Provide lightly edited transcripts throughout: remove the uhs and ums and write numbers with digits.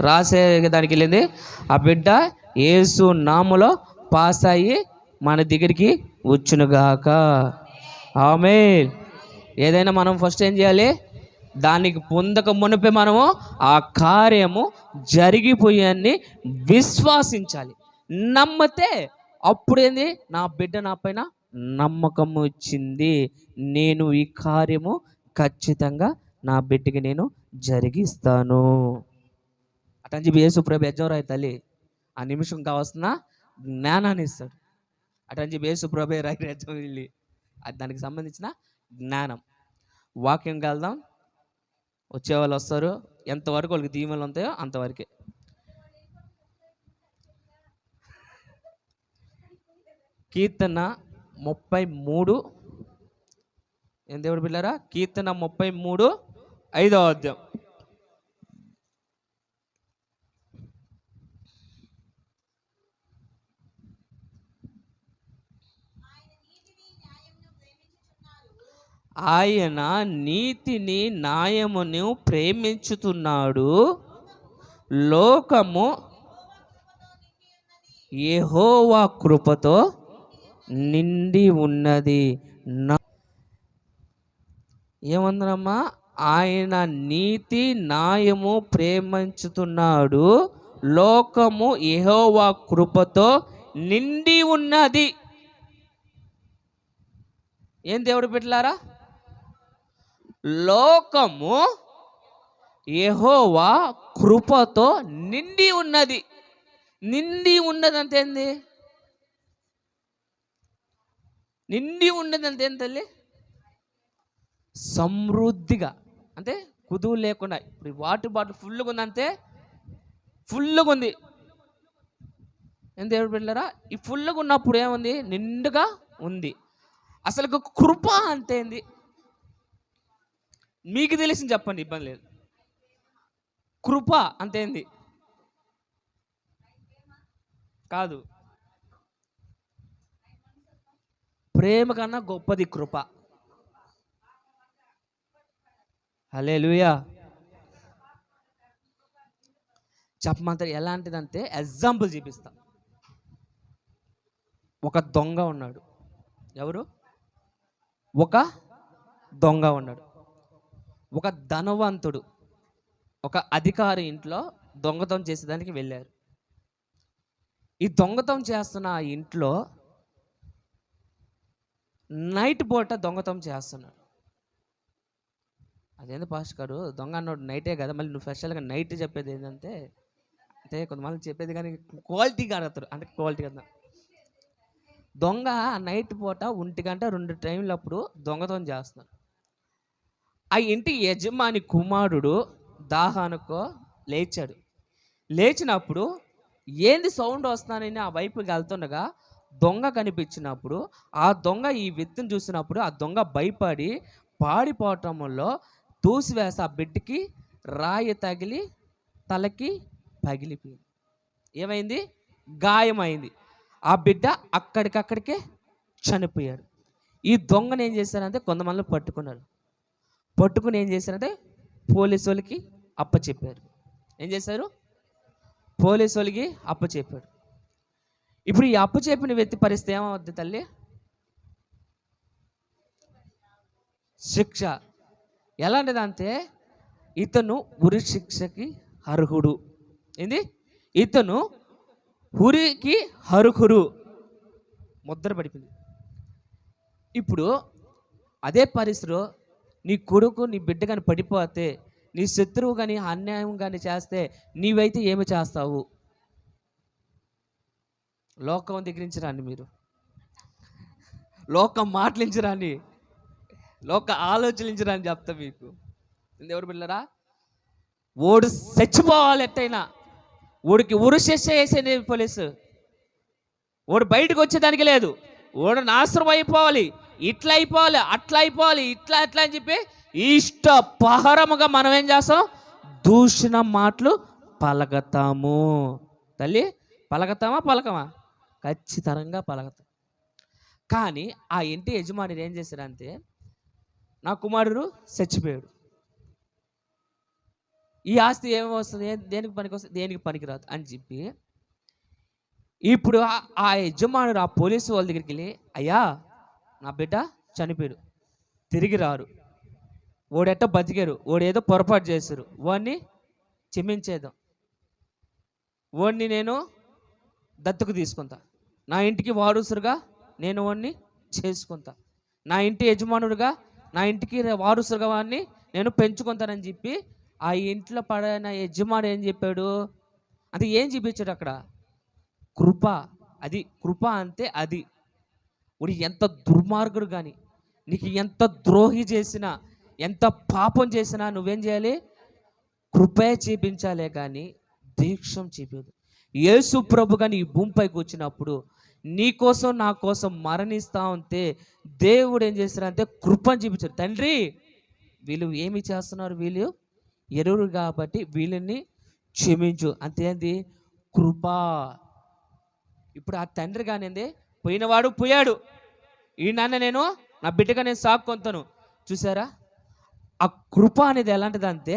రాసే దానికి వెళ్ళింది. ఆ బిడ్డ యేసు నామములో పాస్ అయ్యి మన దగ్గరికి వచ్చునుగాక. ఆమేన్. ఏదైనా మనం ఫస్ట్ ఏం చేయాలి? దానికి పొందక మునిపే మనము ఆ కార్యము జరిగిపోయాన్ని విశ్వాసించాలి. నమ్మితే అప్పుడేంది, నా బిడ్డ నా పైన నమ్మకం వచ్చింది, నేను ఈ కార్యము ఖచ్చితంగా నా బిడ్డకి నేను జరిగిస్తాను. అతని చెప్పి యేసు ప్రభు యజ్ఞరాయి తల్లి ఆ నిమిషం కావాల్సిన జ్ఞానాన్ని ఇస్తాడు. అతని చెప్పి యేసు ప్రభు రాయి యజ్ఞం వెళ్ళి అది దానికి సంబంధించిన జ్ఞానం. వాక్యం కలుద్దాం. వచ్చేవాళ్ళు వస్తారు, ఎంతవరకు వాళ్ళకి దీవెనలు ఉంటాయో అంతవరకే. కీర్తన 33 ఏం దేవుడు పిల్లరా? కీర్తన 33 5వ అధ్యాయం. ఆయన నీతిని న్యాయమును ప్రేమించుతున్నాడు, లోకము యెహోవా కృపతో నిండి ఉన్నది. ఏమందరమ్మా? ఆయన నీతి న్యాయము ప్రేమించుతున్నాడు, లోకము యెహోవా కృపతో నిండి ఉన్నది. ఏం దేవుడు బిడ్డలారా? లోకము యెహోవా కృపతో నిండి ఉన్నది. నిండి ఉన్నది అంటే ఏంది? నిండి ఉన్నది అంటే ఏంటి తల్లి? సమృద్ధిగా, అంటే కుదువు లేకుండా. ఇప్పుడు వాటర్ బాటిల్ ఫుల్గా ఉందంటే ఫుల్గా ఉంది. ఏం దేవుడు బిడ్డలారా? ఈ ఫుల్గా ఉన్నప్పుడు ఏముంది? నిండుగా ఉంది. అసలు కృప అంటే ఏంది? మీకు తెలిసింది చెప్పండి, ఇబ్బంది లేదు. కృప అంటే ఏంది? కాదు, ప్రేమ కన్నా గొప్పది కృప. హల్లెలూయా. చెప్పమంటారు ఎలాంటిదంటే, ఎగ్జాంపుల్ చూపిస్తా. ఒక దొంగ ఉన్నాడు. ఎవరు? ఒక దొంగ ఉన్నాడు. ఒక ధనవంతుడు ఒక అధికారి ఇంట్లో దొంగతనం చేసేదానికి వెళ్ళారు. ఈ దొంగతనం చేస్తున్న ఆ ఇంట్లో నైట్ పూట దొంగతనం చేస్తున్నాడు. అదేంది పాస్టర్ గారు, దొంగ అన్నాడు నైటే కదా, మళ్ళీ నువ్వు స్పెషల్గా నైట్ చెప్పేది ఏంటంటే, అంటే కొంతమంది చెప్పేది కానీ క్వాలిటీగా అడుగుతారు, అంటే క్వాలిటీ కదా. దొంగ నైట్ పూట 1 గంట 2 టైంలప్పుడు దొంగతనం చేస్తున్నాడు. ఆ ఇంటి యజమాని కుమారుడు దాహానికో లేచాడు. లేచినప్పుడు ఏంది సౌండ్ వస్తున్నానని ఆ వైపుకి వెళ్తుండగా దొంగ కనిపించినప్పుడు ఆ దొంగ ఈ వ్యక్తిని చూసినప్పుడు ఆ దొంగ భయపడి పాడిపోవటంలో తూసివేసి ఆ బిడ్డకి రాయి తగిలి తలకి పగిలిపోయింది. ఏమైంది? గాయమైంది. ఆ బిడ్డ అక్కడికక్కడికే చనిపోయాడు. ఈ దొంగను ఏం చేశారంటే కొంతమంది పట్టుకున్నారు. పట్టుకుని ఏం చేశారంటే పోలీసు వాళ్ళకి అప్పచెప్పారు. ఏం చేశారు? పోలీసు వాళ్ళకి అప్పచెప్పాడు. ఇప్పుడు ఈ అప్పచెప్పిన వ్యక్తి పరిస్థితి ఏమవుద్ది తల్లి? శిక్ష ఎలాంటిదంటే ఇతను ఉరి శిక్షకి అర్హుడు. ఏంది? ఇతను ఉరికి అర్హుడు, ముద్ర పడిపోయింది. ఇప్పుడు అదే పరిస్థితిలో నీ కొడుకు నీ బిడ్డ కానీ పడిపోతే, నీ శత్రువు కానీ అన్యాయం కానీ చేస్తే నీవైతే ఏమి చేస్తావు? లోకం దగ్గరించరాండి, మీరు లోకం మాటలించరాండి, లోక ఆలోచించరాని చెప్తా మీకు. ఎవరు బిళ్ళరా? ఓడు చచ్చిపోవాలి ఎట్టయినా, ఓడికి ఉరి శిక్ష వేసేది పోలీసు. ఓడు బయటకు వచ్చేదానికి లేదు, ఓడు నాశనం అయిపోవాలి, ఇట్లా అయిపోవాలి, అట్లా అయిపోవాలి, ఇట్లా అట్లా అని చెప్పి ఇష్టపహరముగా మనం ఏం చేస్తాం? దూషణ మాటలు పలకతాము. తల్లి పలకతామా? పలకమా? ఖచ్చితంగా పలకతాం. కానీ ఆ ఇంటి యజమాని ఏం చేశారంటే, నా కుమారుడు చచ్చిపోయాడు, ఈ ఆస్తి ఏమొస్తుంది, దేనికి పనికి వస్తుంది, దేనికి పనికిరాదు అని చెప్పి ఇప్పుడు ఆ యజమానుడు ఆ పోలీసు వాళ్ళ దగ్గరికి వెళ్ళి, అయ్యా నా బిడ్డ చనిపోయాడు, తిరిగి రారు, ఓడెట్ట బతికారు, ఓడేదో పొరపాటు చేశారు, వాడిని క్షమించేద్దాం, వాడిని నేను దత్తుకు తీసుకుంటా, నా ఇంటికి వారసురుగా నేను వాడిని చేసుకుంటా, నా ఇంటి యజమానుడిగా నా ఇంటికి వారసురుగా వాడిని నేను పెంచుకుంటానని చెప్పి ఆ ఇంట్లో పడిన యజమానుడు ఏం చెప్పాడు అంటే, ఏం చూపించాడు అక్కడ? కృప. అది కృప అంటే అది. వాడు ఎంత దుర్మార్గుడు కానీ, నీకు ఎంత ద్రోహి చేసినా, ఎంత పాపం చేసినా నువ్వేం చేయాలి? కృపే చూపించాలే కానీ దీక్షం చూపించదు. యేసు ప్రభు కానీ ఈ భూమిపైకి వచ్చినప్పుడు నీ కోసం నా కోసం మరణిస్తా ఉంటే దేవుడు ఏం చేస్తారంటే కృపను చూపించారు. తండ్రి వీళ్ళు ఏమి చేస్తున్నారు, వీళ్ళు ఎరువురు కాబట్టి వీళ్ళని క్షమించు, అంతేంది కృప. ఇప్పుడు ఆ తండ్రి కానింది పోయినవాడు పోయాడు, ఈ నాన్న నేను నా బిడ్డగా నేను సాక్కొంతాను. చూసారా ఆ కృప అనేది ఎలాంటిదంటే,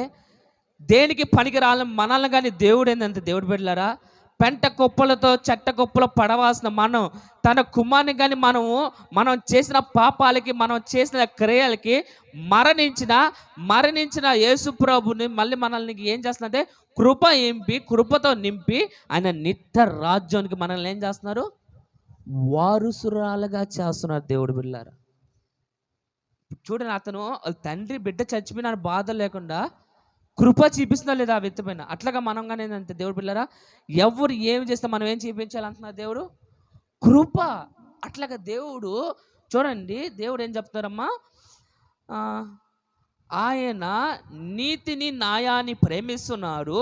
దేనికి పనికి రాలని మనల్ని కానీ దేవుడు ఏంటంటే, దేవుడు బిడ్డలారా, పెంట కుప్పలతో చెట్ట కుప్పలో పడవలసిన మనం తన కుమార్ని కానీ మనం చేసిన పాపాలకి, మనం చేసిన క్రియలకి మరణించిన యేసు ప్రభుని మళ్ళీ మనల్ని ఏం చేస్తున్నారంటే కృప కృపతో నింపి ఆయన నిత్య రాజ్యానికి మనల్ని ఏం చేస్తున్నారు? వారసురాలుగా చేస్తున్నారు దేవుడు బిడ్డలారా. చూడండి, అతను తండ్రి బిడ్డ చచ్చిపోయిన బాధ లేకుండా కృప చూపిస్తున్నా లేదా ఆ వ్యక్తి పైన. అట్లాగా మనం కానీ ఏంటంటే దేవుడు పిల్లరా, ఎవరు ఏమి చేస్తే మనం ఏం చూపించాలంటున్నారు దేవుడు? కృప. అట్లాగా దేవుడు చూడండి, దేవుడు ఏం చెప్తారమ్మా, ఆయన నీతిని న్యాయాన్ని ప్రేమిస్తున్నారు,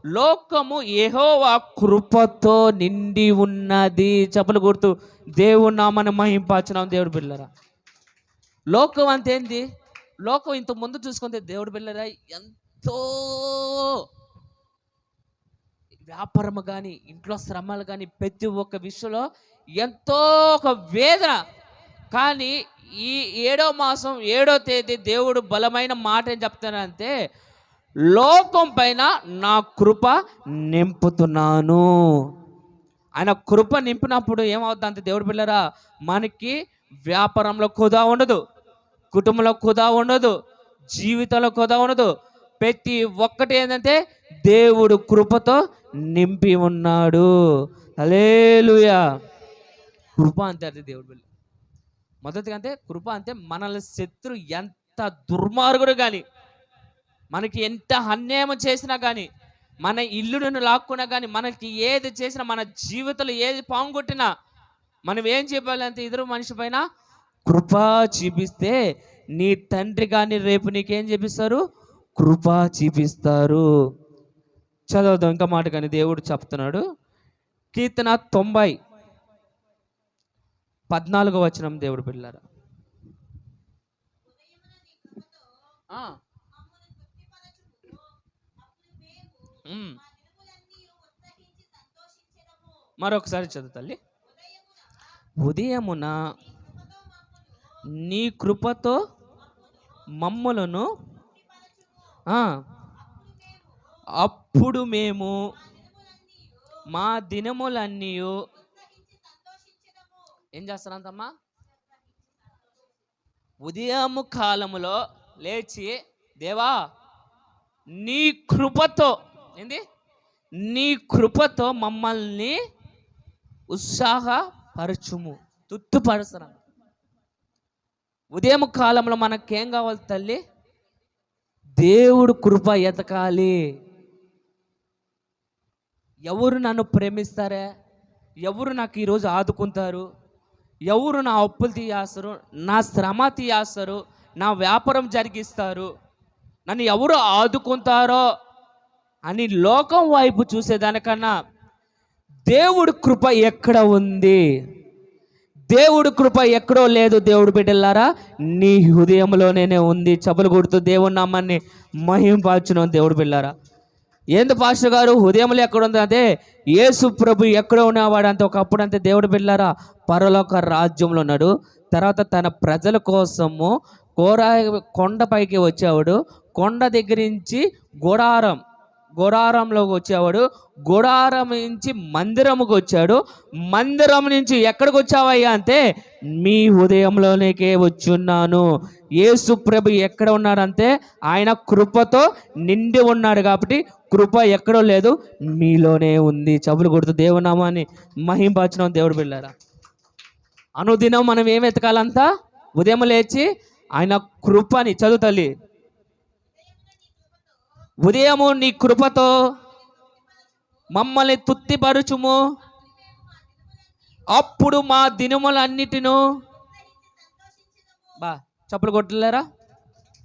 లోకము యెహోవా కృపతో నిండి ఉన్నది. చెప్పలు గుర్తు దేవుడు నామని మహింపరచుదాం దేవుడు పిల్లరా. లోకం అంటే ఏంది? లోకం ఇంత ముందు చూసుకుంటే దేవుడు పిల్లరా ఎంతో వ్యాపారము కానీ, ఇంట్లో శ్రమలు కానీ, ప్రతి ఒక్క విషయంలో ఎంతో ఒక వేదన. కానీ ఈ 7వ మాసం 7వ తేదీ దేవుడు బలమైన మాట ఏం చెప్తానంటే, లోకం పైన నా కృప నింపుతున్నాను. ఆయన కృప నింపినప్పుడు ఏమవుతుందంటే దేవుడు పిల్లరా, మనకి వ్యాపారంలో కుదా ఉండదు, కుటుంబంలో కుదా ఉండదు, జీవితంలో కుదా ఉండదు. ప్రతి ఒక్కటి ఏంటంటే దేవుడు కృపతో నింపి ఉన్నాడు. హల్లెలూయా. కృప అంటే అది దేవుడు పిల్ల. మొదటిగా అంటే కృప అంటే మనల్ని శత్రు ఎంత దుర్మార్గుడు కానీ, మనకి ఎంత అన్యాయం చేసినా కానీ, మన ఇల్లును లాక్కున్నా కానీ, మనకి ఏది చేసినా, మన జీవితంలో ఏది పాంగొట్టినా మనం ఏం చెప్పాలంటే ఎదురు మనిషి పైన కృప చూపిస్తే నీ తండ్రి కానీ రేపు నీకేం చూపిస్తారు? కృప చూపిస్తారు. చదవదాం ఇంకా మాట కానీ దేవుడు చెప్తున్నాడు. కీర్తన 90:14 వచనం దేవుడు పిల్లారా. మరొకసారి చదువు తల్లి. ఉదయమున నీ కృపతో మమ్ములను అప్పుడు మేము మా దినములన్నీ ఏం చేస్తారంతమ్మా? ఉదయము కాలములో లేచి, దేవా నీ కృపతో నీ కృపతో మమ్మల్ని ఉత్సాహపరచుము, తుట్టుపరుస్తాను. ఉదయం కాలంలో మనకేం కావాలి తల్లి? దేవుడు కృప ఎతకాలి. ఎవరు నన్ను ప్రేమిస్తారే, ఎవరు నాకు ఈరోజు ఆదుకుంటారు, ఎవరు నా అప్పులు తీయేస్తారు, నా శ్రమ తీయేస్తారు, నా వ్యాపారం జరిగిస్తారు, నన్ను ఎవరు ఆదుకుంటారో అని లోకం వైపు చూసేదానికన్నా దేవుడి కృప ఎక్కడ ఉంది? దేవుడి కృప ఎక్కడో లేదు. దేవుడు బిడ్డలారా, నీ హృదయంలోనే ఉంది. చపలు కొడుతూ దేవుడి నామాన్ని మహింపరచును. దేవుడు బిడ్డలారా, ఏంది పాస్టర్ గారు హృదయంలో ఎక్కడ ఉంది అంటే, యేసు ప్రభు ఎక్కడ ఉన్నవాడు అంటే ఒకప్పుడు అంతే దేవుడు బిడ్డలారా పరలోక రాజ్యంలో ఉన్నాడు. తర్వాత తన ప్రజల కోసము కొండపైకి వచ్చేవాడు. కొండ దగ్గర నుంచి గుడారం గుడారంలోకి వచ్చేవాడు, గుడారం నుంచి మందిరముకు వచ్చాడు, మందిరం నుంచి ఎక్కడికి వచ్చావయ్యా అంటే మీ హృదయంలోనికే వచ్చున్నాను. యేసు ప్రభు ఎక్కడ ఉన్నాడంటే ఆయన కృపతో నిండి ఉన్నాడు కాబట్టి కృప ఎక్కడో లేదు, మీలోనే ఉంది. చెవులు కొడుతూ దేవునామాన్ని మహింపరచడం దేవుడు బిళ్ళారా. అనుదినం మనం ఏం వెతకాలంతా? ఉదయం లేచి ఆయన కృపని చదువు తల్లి. ఉదయము నీ కృపతో మమ్మల్ని తుత్తిపరుచుము, అప్పుడు మా దినములన్నిటిను బా చప్పులు కొట్టలేరా?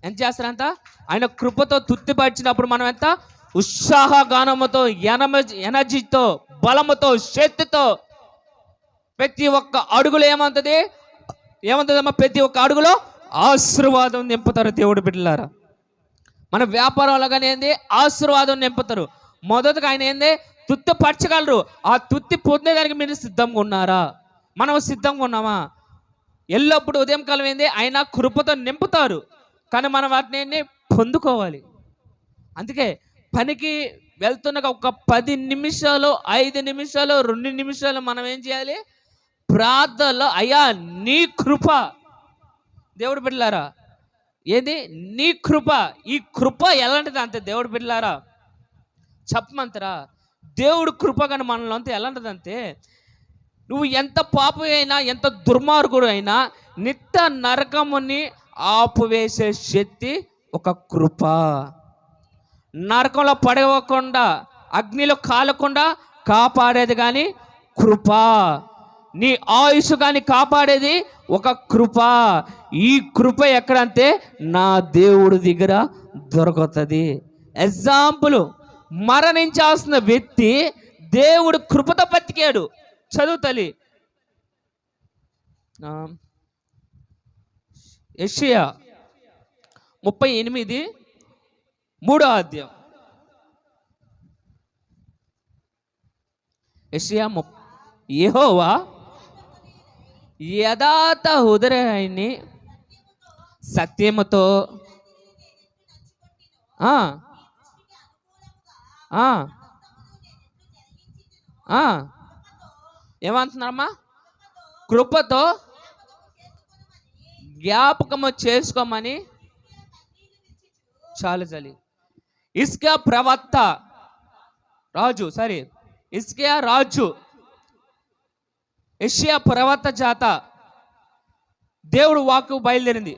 ఎంత చేస్తారంత? ఆయన కృపతో తుత్తిపరిచినప్పుడు మనం ఎంత ఉత్సాహగానముతో, ఎనర్జీతో, బలముతో, శక్తితో ప్రతి ఒక్క అడుగులో ఏమంటుందమ్మా? ప్రతి ఒక్క అడుగులో ఆశీర్వాదం నింపుతారు దేవుడు బిడ్డలారా. మన వ్యాపారంలో కానీ ఏంది? ఆశీర్వాదం నింపుతారు. మొదటగా ఆయన ఏంది? తుత్తి పరచగలరు. ఆ తుత్తి పొందేదానికి మీరు సిద్ధంగా ఉన్నారా? మనం సిద్ధంగా ఉన్నామా? ఎల్లప్పుడు ఉదయం కాలం ఏంది? ఆయన కృపతో నింపుతారు, కానీ మనం వాటిని ఏంటి? పొందుకోవాలి. అందుకే పనికి వెళ్తున్న ఒక 10 నిమిషాలు, 5 నిమిషాలు, 2 నిమిషాలు మనం ఏం చేయాలి? ప్రార్థనలో అయ్యా నీ కృప, దేవుడు బిడ్డలారా ఏది? నీ కృప. ఈ కృప ఎలాంటిది అంతే దేవుడు బిడ్డలారా చెప్పమంటారా? దేవుడు కృప కానీ మనలో అంతే ఎలాంటిదంటే, నువ్వు ఎంత పాపి అయినా, ఎంత దుర్మార్గుడు అయినా నిత్య నరకముని ఆపువేసే శక్తి ఒక కృప. నరకంలో పడవకుండా, అగ్నిలో కాలకుండా కాపాడేది కానీ కృప. నీ ఆయుష్ కానీ కాపాడేది ఒక కృప. ఈ కృప ఎక్కడంటే నా దేవుడి దగ్గర దొరుకుతుంది. ఎగ్జాంపుల్, మరణించాల్సిన వ్యక్తి దేవుడు కృపతో బతికాడు. చదువు తల్లి. యెషయా 38 3వ అధ్యాయం. యెషయా యెహోవా యథార్థ హృదయాన్ని సత్యముతో ఏమంటున్నారమ్మా? కృపతో జ్ఞాపకము చేసుకోమని చాలు చలి. ఇస్కియా ప్రవక్త రాజు ఇస్కియా రాజు యెషయా ప్రవక్త చేత దేవుడు వాక్కు బయలుదేరింది.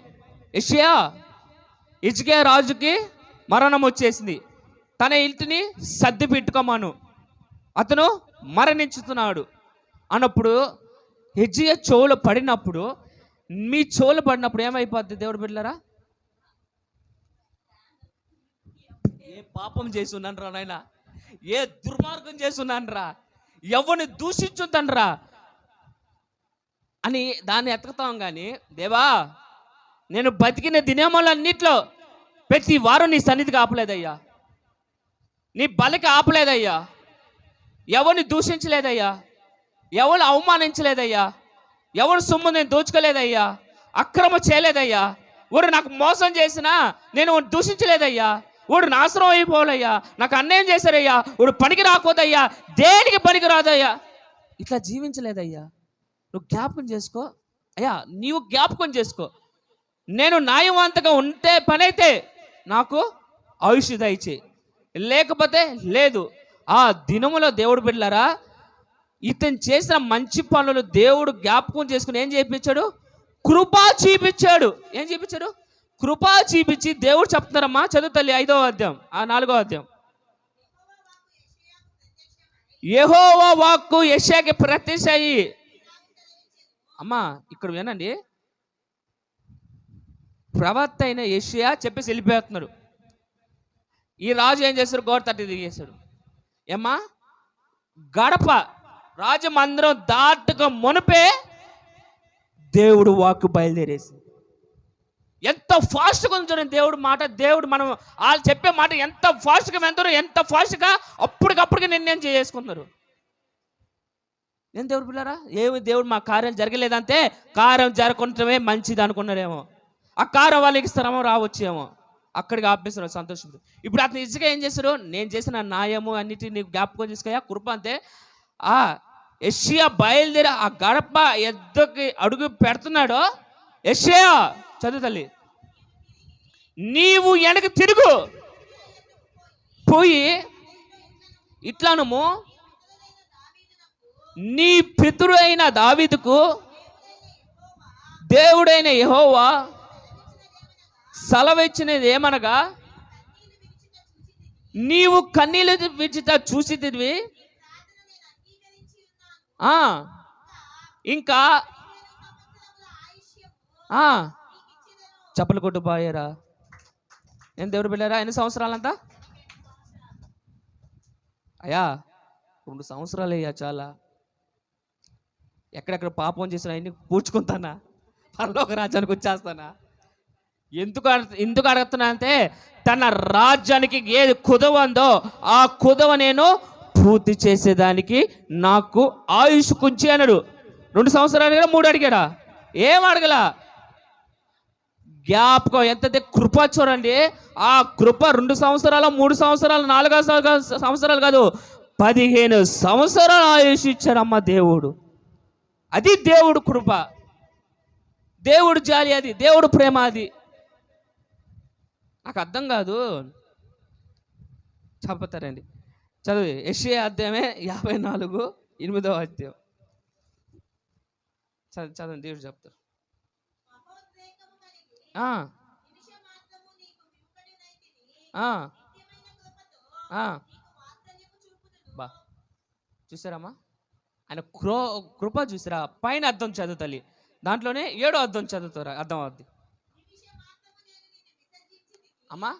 హిజ్కియా రాజుకి మరణం వచ్చేసింది, తన ఇంటిని సర్ది పెట్టుకోమను, అతను మరణించుతున్నాడు అన్నప్పుడు హిజ్కియా చెవులు పడినప్పుడు, మీ చెవులు పడినప్పుడు ఏమైపోద్ది దేవుడు బిడ్డలారా? ఏ పాపం చేసి ఉన్నాను రా నాయన, ఏ దుర్మార్గం చేసి ఉన్నాను రా, ఎవరిని దూషించుతాను రా అని దాన్ని ఎత్తుకుతాం. కానీ దేవా నేను బతికిన దినములన్నిట్లో ప్రతి వారం నీ సన్నిధికి ఆపలేదయ్యా, నీ బలికి ఆపలేదయ్యా, ఎవరిని దూషించలేదయ్యా, ఎవరు అవమానించలేదయ్యా, ఎవరు సొమ్ము నేను దోచుకోలేదయ్యా, అక్రమ చేయలేదయ్యా, వాడు నాకు మోసం చేసినా నేను దూషించలేదయ్యా, వాడు నాశనం అయిపోవాలయ్యా, నాకు అన్యాయం చేశారయ్యా, వాడు పనికి రాకూడదయ్యా, దేనికి పనికి రాదయ్యా, ఇట్లా జీవించలేదయ్యా. నువ్వు జ్ఞాపకం చేసుకో అయ్యా, నీవు జ్ఞాపకం చేసుకో. నేను న్యాయవంతంగా ఉంటే పని అయితే నాకు ఆయుష్ దయచేయి, లేకపోతే లేదు. ఆ దినములో దేవుడు బిడ్డలారా ఇతను చేసిన మంచి పనులు దేవుడు జ్ఞాపకం చేసుకుని ఏం చేయించాడు? కృపా చూపించాడు. ఏం చూపించాడు? కృపా చూపించి దేవుడు చెప్తున్నారమ్మా, చదువు తల్లి 5వ అధ్యాయం 4వ అధ్యాయం. యెహోవా వాక్కు యెషయాకి ప్రత్యక్షయి. అమ్మా ఇక్కడ వినండి, ప్రవక్త అయిన యెషయా చెప్పేసి వెళ్ళిపోతున్నాడు. ఈ రాజు ఏం చేశాడు? గోడ తట్టి దిగేశాడు. ఏమ్మా గడప రాజమందిరం దాటుగా మునిపే దేవుడు వాక్కు బయలుదేరేసి, ఎంత ఫాస్ట్గా ఉంది చూడండి దేవుడు మాట. దేవుడు మనం వాళ్ళు చెప్పే మాట ఎంత ఫాస్ట్గా వెళ్తారు, ఎంత ఫాస్ట్గా అప్పటికప్పటికి నిర్ణయం చేసుకున్నారు. ఏం దేవుడు పిల్లరా, ఏమి దేవుడు మా కార్యం జరగలేదంటే కార్యం జరగకుంటమే మంచిది అనుకున్నారేమో. ఆ కార్యం వాళ్ళకి శ్రమ రావచ్చేమో. అక్కడికి ఆపేస్తున్నారు సంతోషం. ఇప్పుడు అతను నిజంగా ఏం చేస్తారు, నేను చేసిన న్యాయము అన్నిటిని నీకు జ్ఞాపకం చేసుకోయా కృప అంతే. ఆ యెషయా బయలుదేరి ఆ గడప ఎద్దకి అడుగు పెడుతున్నాడో, యెషయా చదువు తల్లి, నీవు వెనక్కి తిరుగు పోయి ఇట్లానము నీ పితరు అయిన దావీదుకు దేవుడైన యెహోవా సెలవిచ్చినది ఏమనగా, నీవు కన్నీళ్ళు విడిచిట చూసితివి, ఇంకా చప్పలు కొట్టుపోయారా. ఏం దేవుడు బిడ్డారా, ఎన్ని సంవత్సరాలంతా? అయ్యా 2 సంవత్సరాలు అయ్యా చాలా. ఎక్కడెక్కడ పాపం చేసిన అన్ని పూడ్చుకుంటానా, పరలోక రాజ్యానికి వచ్చేస్తానా? ఎందుకు అడుగుతున్నా అంటే, తన రాజ్యానికి ఏది కుదవందో ఆ కుదవ నేను పూర్తి చేసేదానికి నాకు ఆయుష్ కుంచి అన్నాడు. 2 సంవత్సరాలు అడిగాడా, 3 అడిగాడా? ఏం అడగలా. జ్ఞాపకం ఎంత కృప చూడండి. ఆ కృప 2 సంవత్సరాలు, 3 సంవత్సరాలు, 4 సంవత్సరాలు కాదు, 15 సంవత్సరాలు ఆయుష్ ఇచ్చాడమ్మ దేవుడు. అది దేవుడు కృప, దేవుడు జాలి, అది దేవుడు ప్రేమ. అది నాకు అర్థం కాదు. చెప్తారండి, చదువు యెషయా అధ్యాయమే 54:8 అధ్యాయం చదవండి. దేవుడు చెప్తారు, బా చూసారమ్మా ఆయన కృప చూసారా. పైన అర్థం చదువు తల్లి, దాంట్లోనే 7వ అర్థం చదువుతారా, అర్థం అవుద్ది. అమ్మా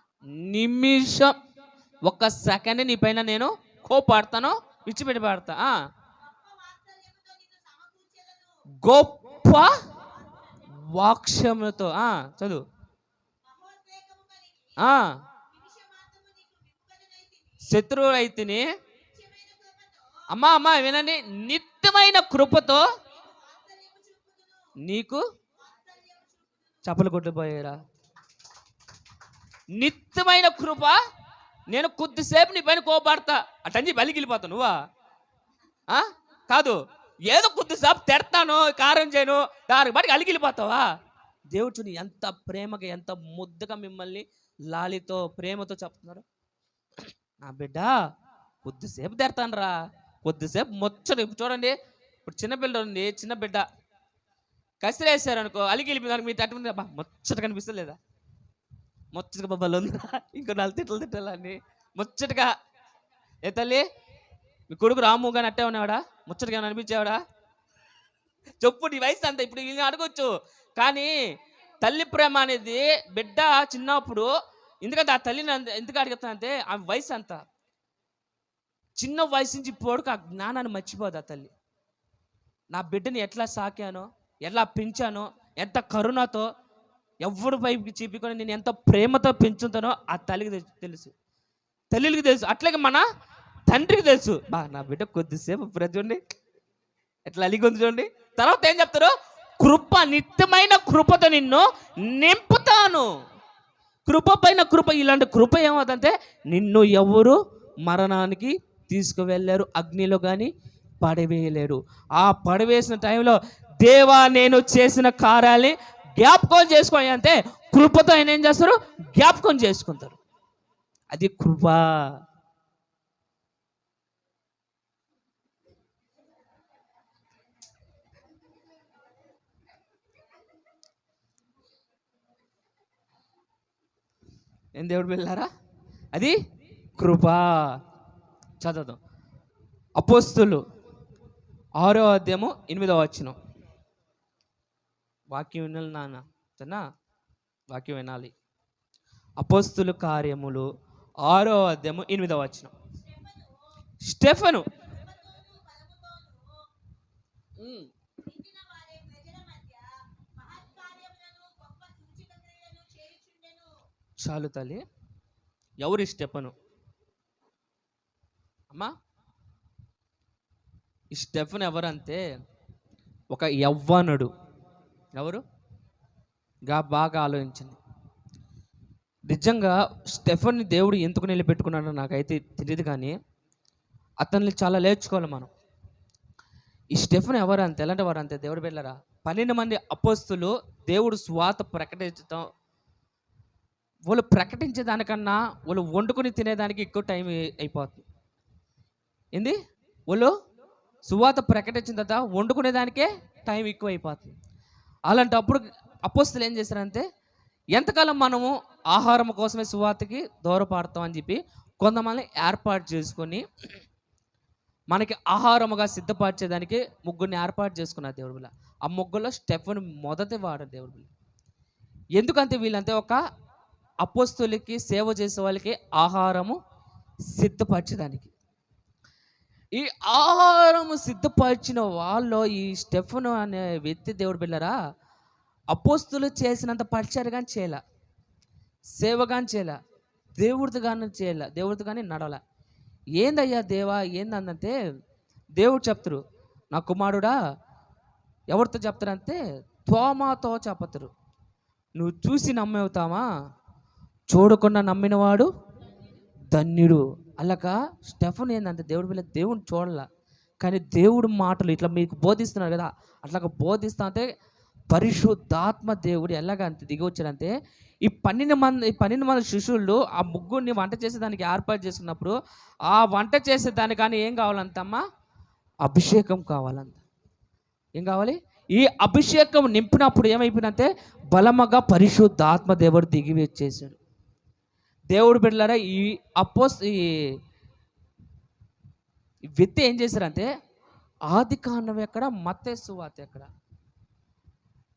నిమిషం, 1 సెకండ్ నీ పైన నేను కోపాడతాను, విడిచిపెట్టి పాడతా. గొప్ప వాక్ష్యములతో చదువు. శత్రువులైతిని, అమ్మా వినండి, నిత్యమైన కృపతో నీకు చప్పలు కొట్టుపోయారా. నిత్యమైన కృప, నేను కొద్దిసేపు నీ పైన కోపాడతా అటంచి బలికి వెళ్ళిపోతావు నువ్వా? కాదు, ఏదో కొద్దిసేపు తెడతాను, కారం చేయను, దానికి బట్టి అలిగిలిపోతావా? దేవుడు చూని ఎంత ప్రేమగా, ఎంత ముద్దగా మిమ్మల్ని లాలితో ప్రేమతో చెప్తున్నారు. నా బిడ్డ కొద్దిసేపు తెడతాను రా, కొద్దిసేపు ముచ్చట. చూడండి, ఇప్పుడు చిన్నపిల్ల ఉంది, చిన్న బిడ్డ కసిరేసారు అనుకో, అలిగిలిపోయి మీ అటువంటి ముచ్చట కనిపిస్తలేదా? ముచ్చటగా బొబ్బలు ఉందా, ఇంకో 4 తిట్లు తిట్టాలని ముచ్చటగా. ఏ తల్లి, మీ కొడుకు రాము కానీ అట్టే ఉన్నావాడా? ముచ్చటగా అనిపించేవాడా? చెప్పు, నీ వయసు అంత. ఇప్పుడు వీళ్ళని అడగొచ్చు, కానీ తల్లి ప్రేమ అనేది బిడ్డ చిన్నప్పుడు, ఎందుకంటే ఆ తల్లిని ఎందుకు అడుగుతానంటే ఆ వయసు అంత చిన్న వయసు నుంచి ఇప్పటికి ఆ జ్ఞానాన్ని మర్చిపోదు ఆ తల్లి. నా బిడ్డని ఎట్లా సాకానో, ఎలా పెంచానో, ఎంత కరుణతో, ఎవరి వైపుకి చూపించుకొని నేను ఎంత ప్రేమతో పెంచుతానో ఆ తల్లికి తెలుసు, తల్లికి తెలుసు. అట్లాగే మన తండ్రికి తెలుసు. నా బిడ్డ కొద్దిసేపు చూడండి ఎట్లా అలిగొంది చూడండి. తర్వాత ఏం చెప్తారు, కృప, నిత్యమైన కృపతో నిన్ను నింపుతాను. కృప పైన కృప. ఇలాంటి కృప ఏమవుతుందంటే, నిన్ను ఎవరు మరణానికి తీసుకువెళ్ళారు, అగ్నిలో కానీ పడవేయలేరు. ఆ పడవేసిన టైంలో దేవా నేను చేసిన కార్యాన్ని జ్ఞాపకం చేసుకోవాలి అంటే, కృపతో ఆయన ఏం చేస్తారు, జ్ఞాపకం చేసుకుంటారు. అది కృప. ఏం దేవుడు వెళ్ళారా, అది కృప. చదువుదాం, అపోస్తులు 6వ అధ్యాయము 8వ వచనం. వాక్యం వినాలి నాన్న, సరేనా? వాక్యం వినాలి. అపోస్తుల కార్యములు 6వ అధ్యాయము 8వ వచనం. స్టెఫను చాలు తల్లి. ఎవరు స్టెఫను అమ్మా? ఈ స్టెఫన్ ఎవరంటే ఒక యవ్వనుడు. ఎవరు బాగా ఆలోచించండి. నిజంగా స్టెఫెన్‌ని దేవుడు ఎందుకు నిలబెట్టుకున్నాడో నాకైతే తెలీదు కానీ, అతన్ని చాలా నేర్చుకోవాలి మనం. ఈ స్టెఫెన్ ఎవరంతే ఎలాంటి వారంతే దేవుడు బిడ్డలారా, 12 మంది అపోస్తులు దేవుడు సువార్త ప్రకటించటం, వాళ్ళు ప్రకటించే దానికన్నా వాళ్ళు వండుకొని తినేదానికి ఎక్కువ టైం అయిపోతుంది. ఏంది? వాళ్ళు సువార్త ప్రకటించిన తర్వాత వండుకునే దానికే టైం ఎక్కువ అయిపోతుంది. అలాంటప్పుడు అపోస్తులు ఏం చేశారంటే, ఎంతకాలం మనము ఆహారం కోసమే సువార్తకి దూరపడతాం అని చెప్పి కొంతమంది ఏర్పాటు చేసుకొని మనకి ఆహారముగా సిద్ధపరిచేదానికి ముగ్గురిని ఏర్పాటు చేసుకున్నారు దేవుడి బిడ్డ. ఆ ముగ్గురులో స్టెఫెన్ మొదటి వాడు దేవుడి బిడ్డ. ఎందుకంటే వీళ్ళంతే ఒక అపోస్తులకి సేవ చేసే వాళ్ళకి ఆహారము సిద్ధపరచడానికి. ఈ ఆహారము సిద్ధపరిచిన వాళ్ళు ఈ స్టెఫెను అనే వ్యక్తి దేవుడు బిడ్డలారా, అపోస్తులు చేసినంత పరిచర్య కానీ చేయలే, సేవ కానీ చేయలే, దేవుడితో కానీ చేయలే, దేవుడితో కానీ నడవలే. ఏందయ్యా దేవా ఏందంటే దేవుడు చెప్తారు, నా కుమారుడా ఎవరితో చెప్తారంటే తోమాతో చెప్పతారు, నువ్వు చూసి నమ్మవుతావా, చూడకుండా నమ్మినవాడు ధన్యుడు. అలాగా స్టెఫెన్ ఏంటంటే దేవుడి పిల్ల దేవుని చూడాల, కానీ దేవుడు మాటలు ఇట్లా మీకు బోధిస్తున్నారు కదా, అట్లాగా బోధిస్తా అంటే పరిశుద్ధాత్మ దేవుడు ఎలాగంటే దిగి వచ్చాడంటే, ఈ 12 మంది శిష్యులు ఆ ముగ్గురిని వంట చేసేదానికి ఏర్పాటు చేసుకున్నప్పుడు ఆ వంట చేసేదానికి కానీ ఏం కావాలంతమ్మా, అభిషేకం కావాలంట. ఏం కావాలి? ఈ అభిషేకం నింపినప్పుడు ఏమైపోయిందంటే బలముగా పరిశుద్ధాత్మ దేవుడు దిగి వచ్చేసాడు. దేవుడు బిడ్డలారా, ఈ వ్యక్తి ఏం చేశారంటే ఆది కాండం ఎక్కడ, మత్తయి సువార్త ఎక్కడ,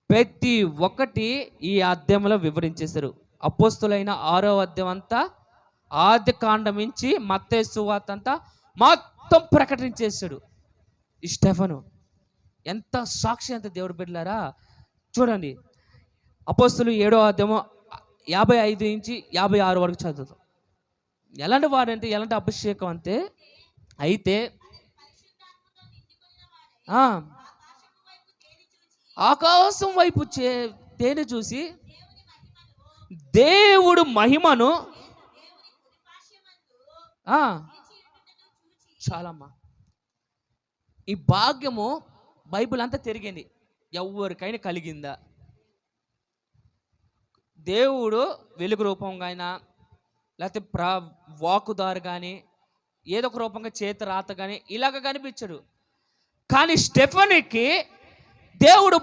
ప్రతి ఒక్కటి ఈ అధ్యాయంలో వివరించేశారు. అపోస్తులైన 6వ అధ్యాయం అంతా ఆది కాండం నుంచి మత్తయి సువార్త అంతా మొత్తం ప్రకటించేశాడు ఈ స్టెఫెను. ఎంత సాక్షి అంత దేవుడు బిడ్డలారా. చూడండి, అపోస్తులు 7వ అధ్యాయము 55 నుంచి 56 వరకు చదువుతాం. ఎలాంటి వాడంటే ఎలాంటి అభిషేకం అంటే, అయితే ఆకాశం వైపు తేనె చూసి దేవుడు మహిమను చాలమ్మా. ఈ భాగ్యము బైబిల్ అంతా తిరిగింది, ఎవరికైనా కలిగిందా? దేవుడు వెలుగు రూపంగా అయినా లేకపోతే వాకుదారు కానీ ఏదో ఒక రూపంగా చేతి రాత కానీ ఇలాగ కనిపించడు. కానీ స్టెఫెనుకి దేవుడు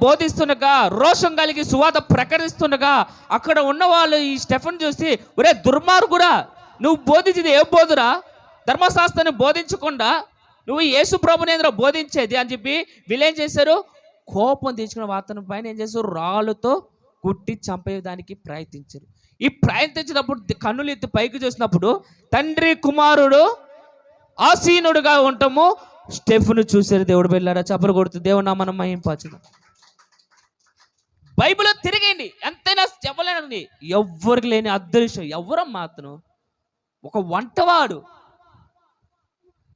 బోధిస్తుండగా, రోషం కలిగి సువార్త ప్రకటిస్తుండగా అక్కడ ఉన్న వాళ్ళు ఈ స్టెఫెన్ చూసి, ఒరే దుర్మార్గుడా, నువ్వు బోధించేది ఏ బోధురా, ధర్మశాస్త్రాన్ని బోధించకుండా నువ్వు యేసు ప్రభునేంద్ర బోధించేది అని చెప్పి వీళ్ళేం చేశారు, కోపం తెచ్చుకున్న వార్తను పైన ఏం చేశారు, రాళ్ళతో కుట్టి చంపేయడానికి ప్రయత్నించారు. ఈ ప్రయత్నించినప్పుడు కన్నులు ఎత్తి పైకి చూసినప్పుడు తండ్రి కుమారుడు ఆసీనుడుగా ఉంటాము స్టెఫెను చూశారు. దేవుడు బిడ్డలారా, చప్పలు కొడుతూ దేవుడు నామమున మహింపరచును. బైబిల్ తిరిగండి, ఎంతైనా చెప్పలేనండి, ఎవ్వరికి లేని అదృష్టం. ఎవరమ్మా అతను? ఒక వంటవాడు,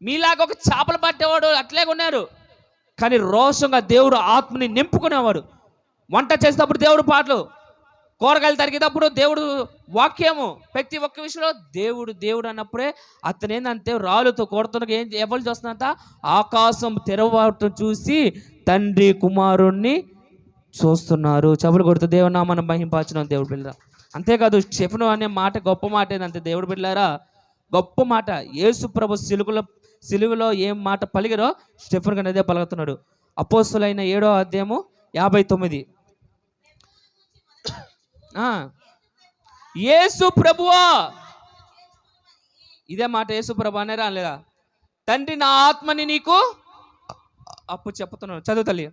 మీలాగా ఒక చేపలు పట్టేవాడు అట్లే ఉన్నారు, కానీ రోషంగా దేవుడు ఆత్మని నింపుకునేవాడు. వంట చేసేటప్పుడు దేవుడు పాటలు, కూరగాయలు తరిగేటప్పుడు దేవుడు వాక్యము, ప్రతి ఒక్క విషయంలో దేవుడు దేవుడు అన్నప్పుడే అతను ఏంటంటే రాళ్ళతో కొడుతున్న ఎవరు చూస్తున్నంత ఆకాశం తెరవటం చూసి తండ్రి కుమారుణ్ణి చూస్తున్నారు. చెవులు కొడుతూ దేవుడు నామమున మహింపరచును దేవుడు బిడ్డ. అంతేకాదు స్టెఫెను అనే మాట గొప్ప మాట ఏంటంటే దేవుడు బిడ్డలారా, గొప్ప మాట. యేసు ప్రభు సిలువలో ఏం మాట పలిగారో స్టెఫెను కన్నా అదే పలుకుతున్నాడు. అపోస్తులైన 7వ అధ్యాయము 59. యేసు ప్రభువా, ఇదే మాట యేసు ప్రభు అనేరా అనలేదా? తండ్రి నా ఆత్మని నీకు అప్పుడు చెప్తున్నాడు, చదువు తల్లి.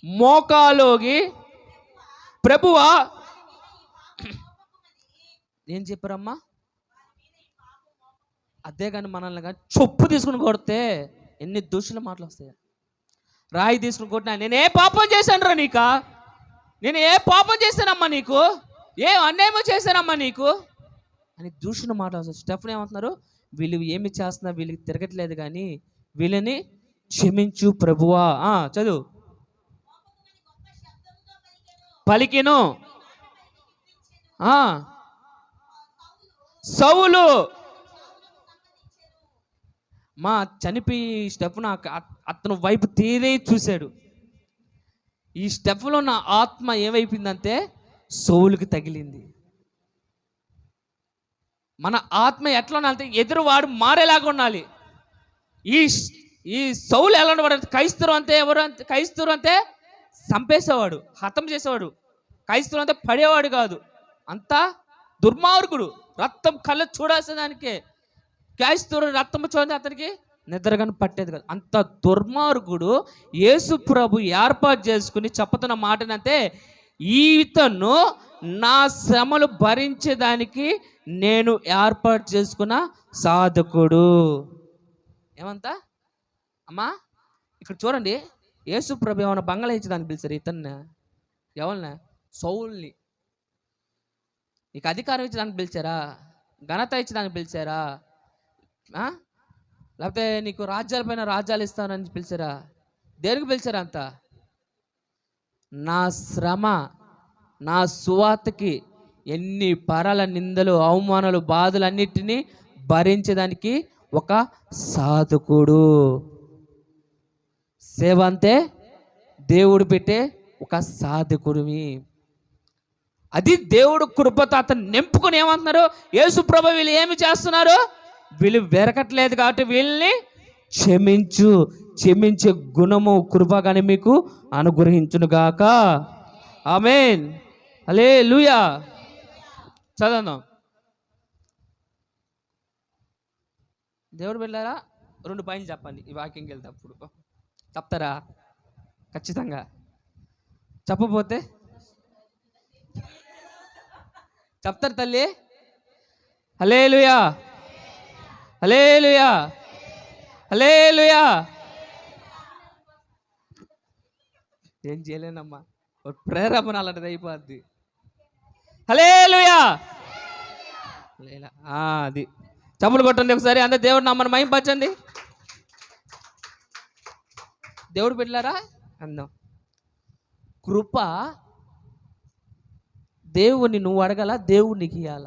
మోకాలోగి ప్రభువా ఏం చెప్పారమ్మా? అదే కానీ మనల్ని కానీ చొప్పు తీసుకుని కొడితే ఎన్ని దూషణ మాటలు వస్తాయి. రాయి తీసుకుని కొట్టినా, నేను ఏ పాపం చేశాను రా నీకా, నేను ఏ పాపం చేశానమ్మా నీకు, ఏ అన్యాయమో చేశానమ్మా నీకు అని దూషణ మాటలు వస్తాయి. స్టెఫెను ఏమంటున్నారు, వీళ్ళు ఏమి చేస్తున్నా వీళ్ళకి తిరగట్లేదు కానీ వీళ్ళని క్షమించు ప్రభువా. చదువు. పలికిను. సౌలు మా చనిపోయి స్టెఫ్ను అతను వైపు తీరే చూశాడు. ఈ స్టెఫ్లో నా ఆత్మ ఏమైపోయిందంటే సౌలుకి తగిలింది. మన ఆత్మ ఎట్లా ఉండాలంటే ఎదురువాడు మారేలాగా ఉండాలి. ఈ ఈ సౌలు ఎలా ఉండేవాడు? క్రైస్తవుడు అంటే ఎవరు? క్రైస్తవుడు అంటే చంపేసేవాడు, హతం చేసేవాడు. క్రైస్తవుడు అంటే పడేవాడు కాదు, అంతా దుర్మార్గుడు. రక్తం కళ్ళ చూడాల్సేదానికే. క్రైస్తవుడు రక్తం చూడండి అతనికి నిద్రగాను పట్టేది కాదు. అంత దుర్మార్గుడు యేసు ప్రభు ఏర్పాటు చేసుకుని చెప్పుతున్న మాటనంటే, ఈతను నా శ్రమలు భరించేదానికి నేను ఏర్పాటు చేసుకున్న సాధకుడు. ఏమంతా అమ్మా ఇక్కడ చూడండి, యేసు ప్రభు ఏమైనా బంగాళా ఇచ్చేదానికి పిలిచారు ఇతన్ని? ఎవరిని? సౌల్ని. నీకు అధికారం ఇచ్చేదానికి పిలిచారా? ఘనత ఇచ్చేదానికి పిలిచారా? లేకపోతే నీకు రాజ్యాలపైన రాజ్యాలు ఇస్తానని పిలిచారా? దేనికి పిలిచారా? అంత నా శ్రమ, నా సువార్తకి ఎన్ని పరాల నిందలు, అవమానాలు, బాధలు అన్నిటినీ భరించేదానికి ఒక సాధకుడు. సేవ అంతే దేవుడు పెట్టే ఒక సాధకుడివి. అది దేవుడు కృపతో అతను నింపుకొని ఏమంటున్నారు? యేసు ప్రభు వీళ్ళు ఏమి చేస్తున్నారు? వీళ్ళు వెరకట్లేదు కాబట్టి వీళ్ళని క్షమించే గుణము కృప కానీ మీకు అనుగ్రహించునుగాక. ఆమేన్. హల్లెలూయా. చదవండి. దేవుడు వెళ్ళారా? 2 పాయింట్లు చెప్పండి ఈ వాక్యంకి వెళ్తేప్పుడు. చెప్తారా? ఖచ్చితంగా. చెప్పపోతే చెప్తారు తల్లి. హల్లెలూయా, హల్లెలూయా, హల్లెలూయా. ఏం చేయలేనమ్మా, ప్రేరేపణ అలాంటిది అయిపోద్ది. హల్లెలూయా. అది చప్పులు కొట్టండి ఒకసారి. అందరు దేవుడు నమ్మని మహింపరచండి. దేవుడు పెట్టారా అందం. కృప దేవుని నువ్వు అడగాల, దేవుడు నీకు ఇవ్వాల.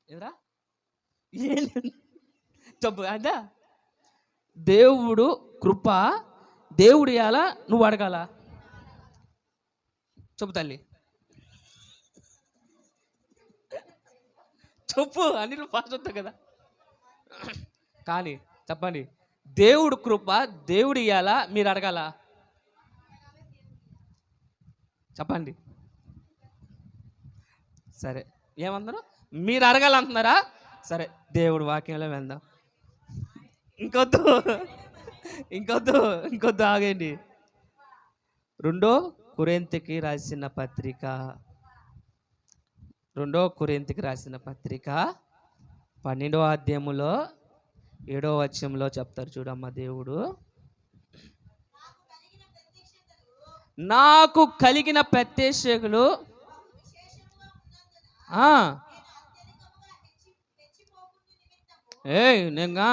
ఎవరా చెప్పు అదా? దేవుడు కృప దేవుడు ఇవ్వాలా, నువ్వు అడగాల. చెప్పు తల్లి, చెప్పు. అన్నిట్లో ఫాస్ట్ వస్తావు కదా. కానీ చెప్పండి, దేవుడు కృప దేవుడు ఇవ్వాలా, మీరు అడగాల? చెప్పండి. సరే, ఏమన్నారు? మీరు అడగాలంటున్నారా? సరే, దేవుడు వాక్యంలో వెళ్దాం. ఇంకొద్దు ఆగండి. 2 కొరింథీకి రాసిన పత్రిక 12వ అధ్యాయములో 7వ వచనంలో చెప్తారు చూడమ్మా. దేవుడు నాకు కలిగిన ప్రత్యక్షతలు నేగా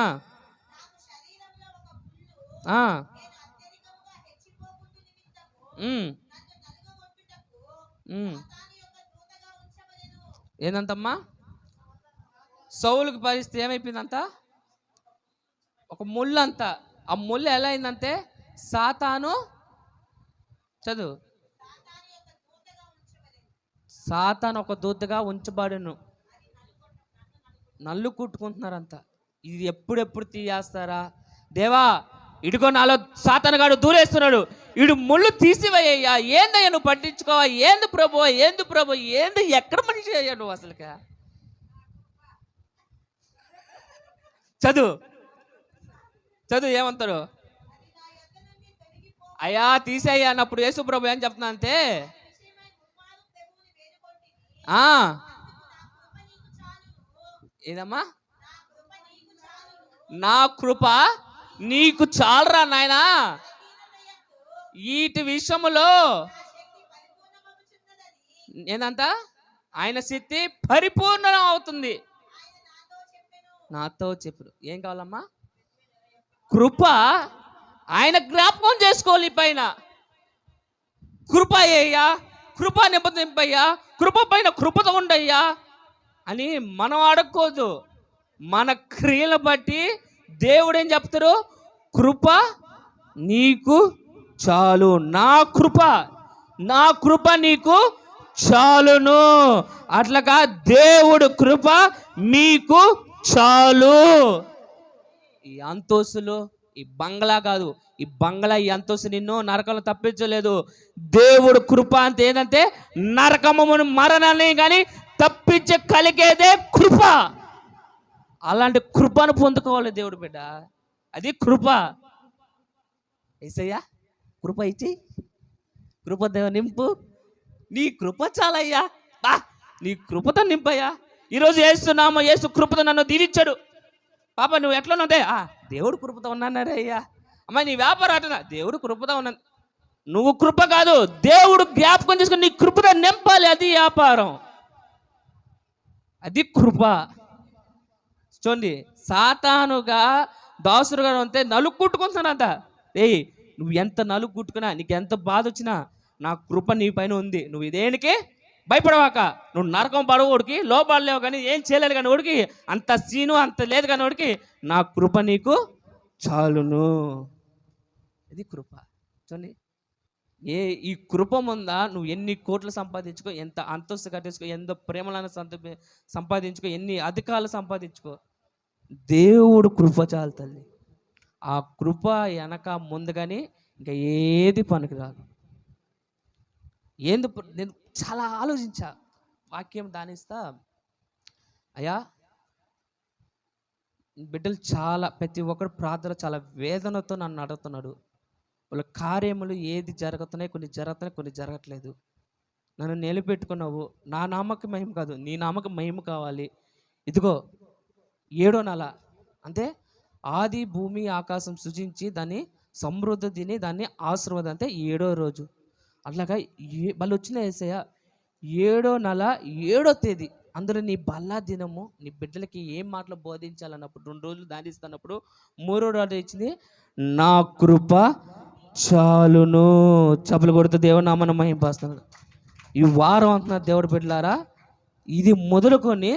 ఏందంతమ్మా? సౌలుకి పరిస్థితి ఏమైపోయిందంత? ఒక ముళ్ళు అంత. ఆ ముళ్ళు ఎలా అయిందంటే సాతాను చదువు సాతాను ఒక దూతగా ఉంచబడును. నల్లు కుట్టుకుంటున్నారంత. ఇది ఎప్పుడెప్పుడు తీయేస్తారా దేవా? ఇడుగో నాలో సాతానుగాడు దూరేస్తున్నాడు, ఇడు ముళ్ళు తీసివేయ్యా. ఏందయ్యా నువ్వు పట్టించుకోవా? ఏంది ప్రభు, ఏంది ఎక్కడ మనిషి అయ్యా నువ్వు అసలుగా? చదువు ఏమంటారు? అయ్యా తీసేయ్యా అన్నప్పుడు యేసు ప్రభు ఏం చెప్తున్నా అంటే, ఏదమ్మా? నా కృప నీకు చాలరా నాయనా, వీటి విషయంలో ఏందంట? ఆయన శక్తి పరిపూర్ణం అవుతుంది. నాతో చెప్పు. ఏం కావాలమ్మా? కృప ఆయన జ్ఞాపకం చేసుకోవాలి పైన. కృప అయ్యా, కృప నింపయ్యా, కృప పైన కృపతో ఉండయ్యా అని మనం అడగకూడదు. మన క్రియలు బట్టి దేవుడు ఏం చెప్తారు? కృప నీకు చాలు, నా కృప నీకు చాలును. అట్లాగా దేవుడు కృప మీకు చాలు. ఈ అంతస్తులు, ఈ బంగ్లా కాదు, ఈ బంగ్లా ఈ అంతస్తు నిన్ను నరకంలో తప్పించలేదు. దేవుడు కృప అంటే ఏంటంటే నరకమును మరణాన్ని కానీ తప్పించే కలిగేదే కృప. అలాంటి కృపను పొందుకోవాలి దేవుడు బిడ్డ, అది కృప. ఏసయ్యా కృప ఇచ్చి, కృప దేవ నింపు, నీ కృప చాలయ్యా, నీ కృపతో నింపయ్యా. ఈరోజు ఏస్తున్నామో ఏసు కృపతో నన్ను దీవించాడు. పాప నువ్వు ఎట్లా ఉన్నదే? దేవుడు కృపతో ఉన్నానరే అయ్యా. అమ్మాయి నీ వ్యాపారం అటనా? దేవుడు కృపతో ఉన్నాను. నువ్వు కృప కాదు, దేవుడు జ్ఞాపకం చేసుకుని నీ కృపతో నింపాలి, అది వ్యాపారం, అది కృప. చూడండి, సాతానుగా దాసుడుగా ఉంటే నలుగుట్టుకుంటున్నాడంట. ఏయ్ నువ్వు ఎంత నలుగుట్టుకున్నా, నీకు ఎంత బాధ వచ్చినా నా కృప నీ పైన ఉంది, నువ్వు ఇదేనికి భయపడవాక. నువ్వు నరకం పడవోడికి లోపడలేవు కానీ ఏం చేయలేదు, కానీ వాడికి అంత సీను అంత లేదు, కానీ వాడికి నా కృప నీకు చాలును. ఇది కృప. చూడండి, ఈ కృప ముందా నువ్వు ఎన్ని కోట్లు సంపాదించుకో, ఎంత అంతస్తు కట్టేసుకో, ఎంత ప్రేమలను సంపాదించుకో, ఎన్ని అధికారులు సంపాదించుకో, దేవుడు కృప చాలు తల్లి. ఆ కృప వెనక ముందు కానీ ఇంకా ఏది పనికిరాదు. నేను చాలా ఆలోచించా, వాక్యం దానిస్తా. అయ్యా బిడ్డలు చాలా, ప్రతి ఒక్కరు ప్రార్థన చాలా వేదనతో నన్ను అడుగుతున్నాడు. వాళ్ళ కార్యములు ఏది జరుగుతున్నాయి, కొన్ని జరుగుతున్నాయి, కొన్ని జరగట్లేదు. నన్ను నిలబెట్టుకున్నావు, నా నామకి మహిమ కాదు, నీ నామకి మహిమ కావాలి. ఇదిగో 7వ నెల అంటే ఆది భూమి ఆకాశం సృజించి దాన్ని సమృద్ధి తిని దాన్ని ఆశీర్వాదం అంటే 7వ రోజు. అట్లాగా వాళ్ళు వచ్చిన యేసయ్య 7వ నెల 7వ తేదీ అందులో నీ బల్లా దినము, నీ బిడ్డలకి ఏం మాటలు బోధించాలన్నప్పుడు 2 రోజులు దానిస్తున్నప్పుడు 3వ రోజు ఇచ్చింది, నా కృప చాలును. చప్పలు కొడుతూ దేవుని నామమున మహింపరుస్తున్నాడు. ఈ వారం అంటున్నారు దేవుడు బిడ్డలారా, ఇది మొదలుకొని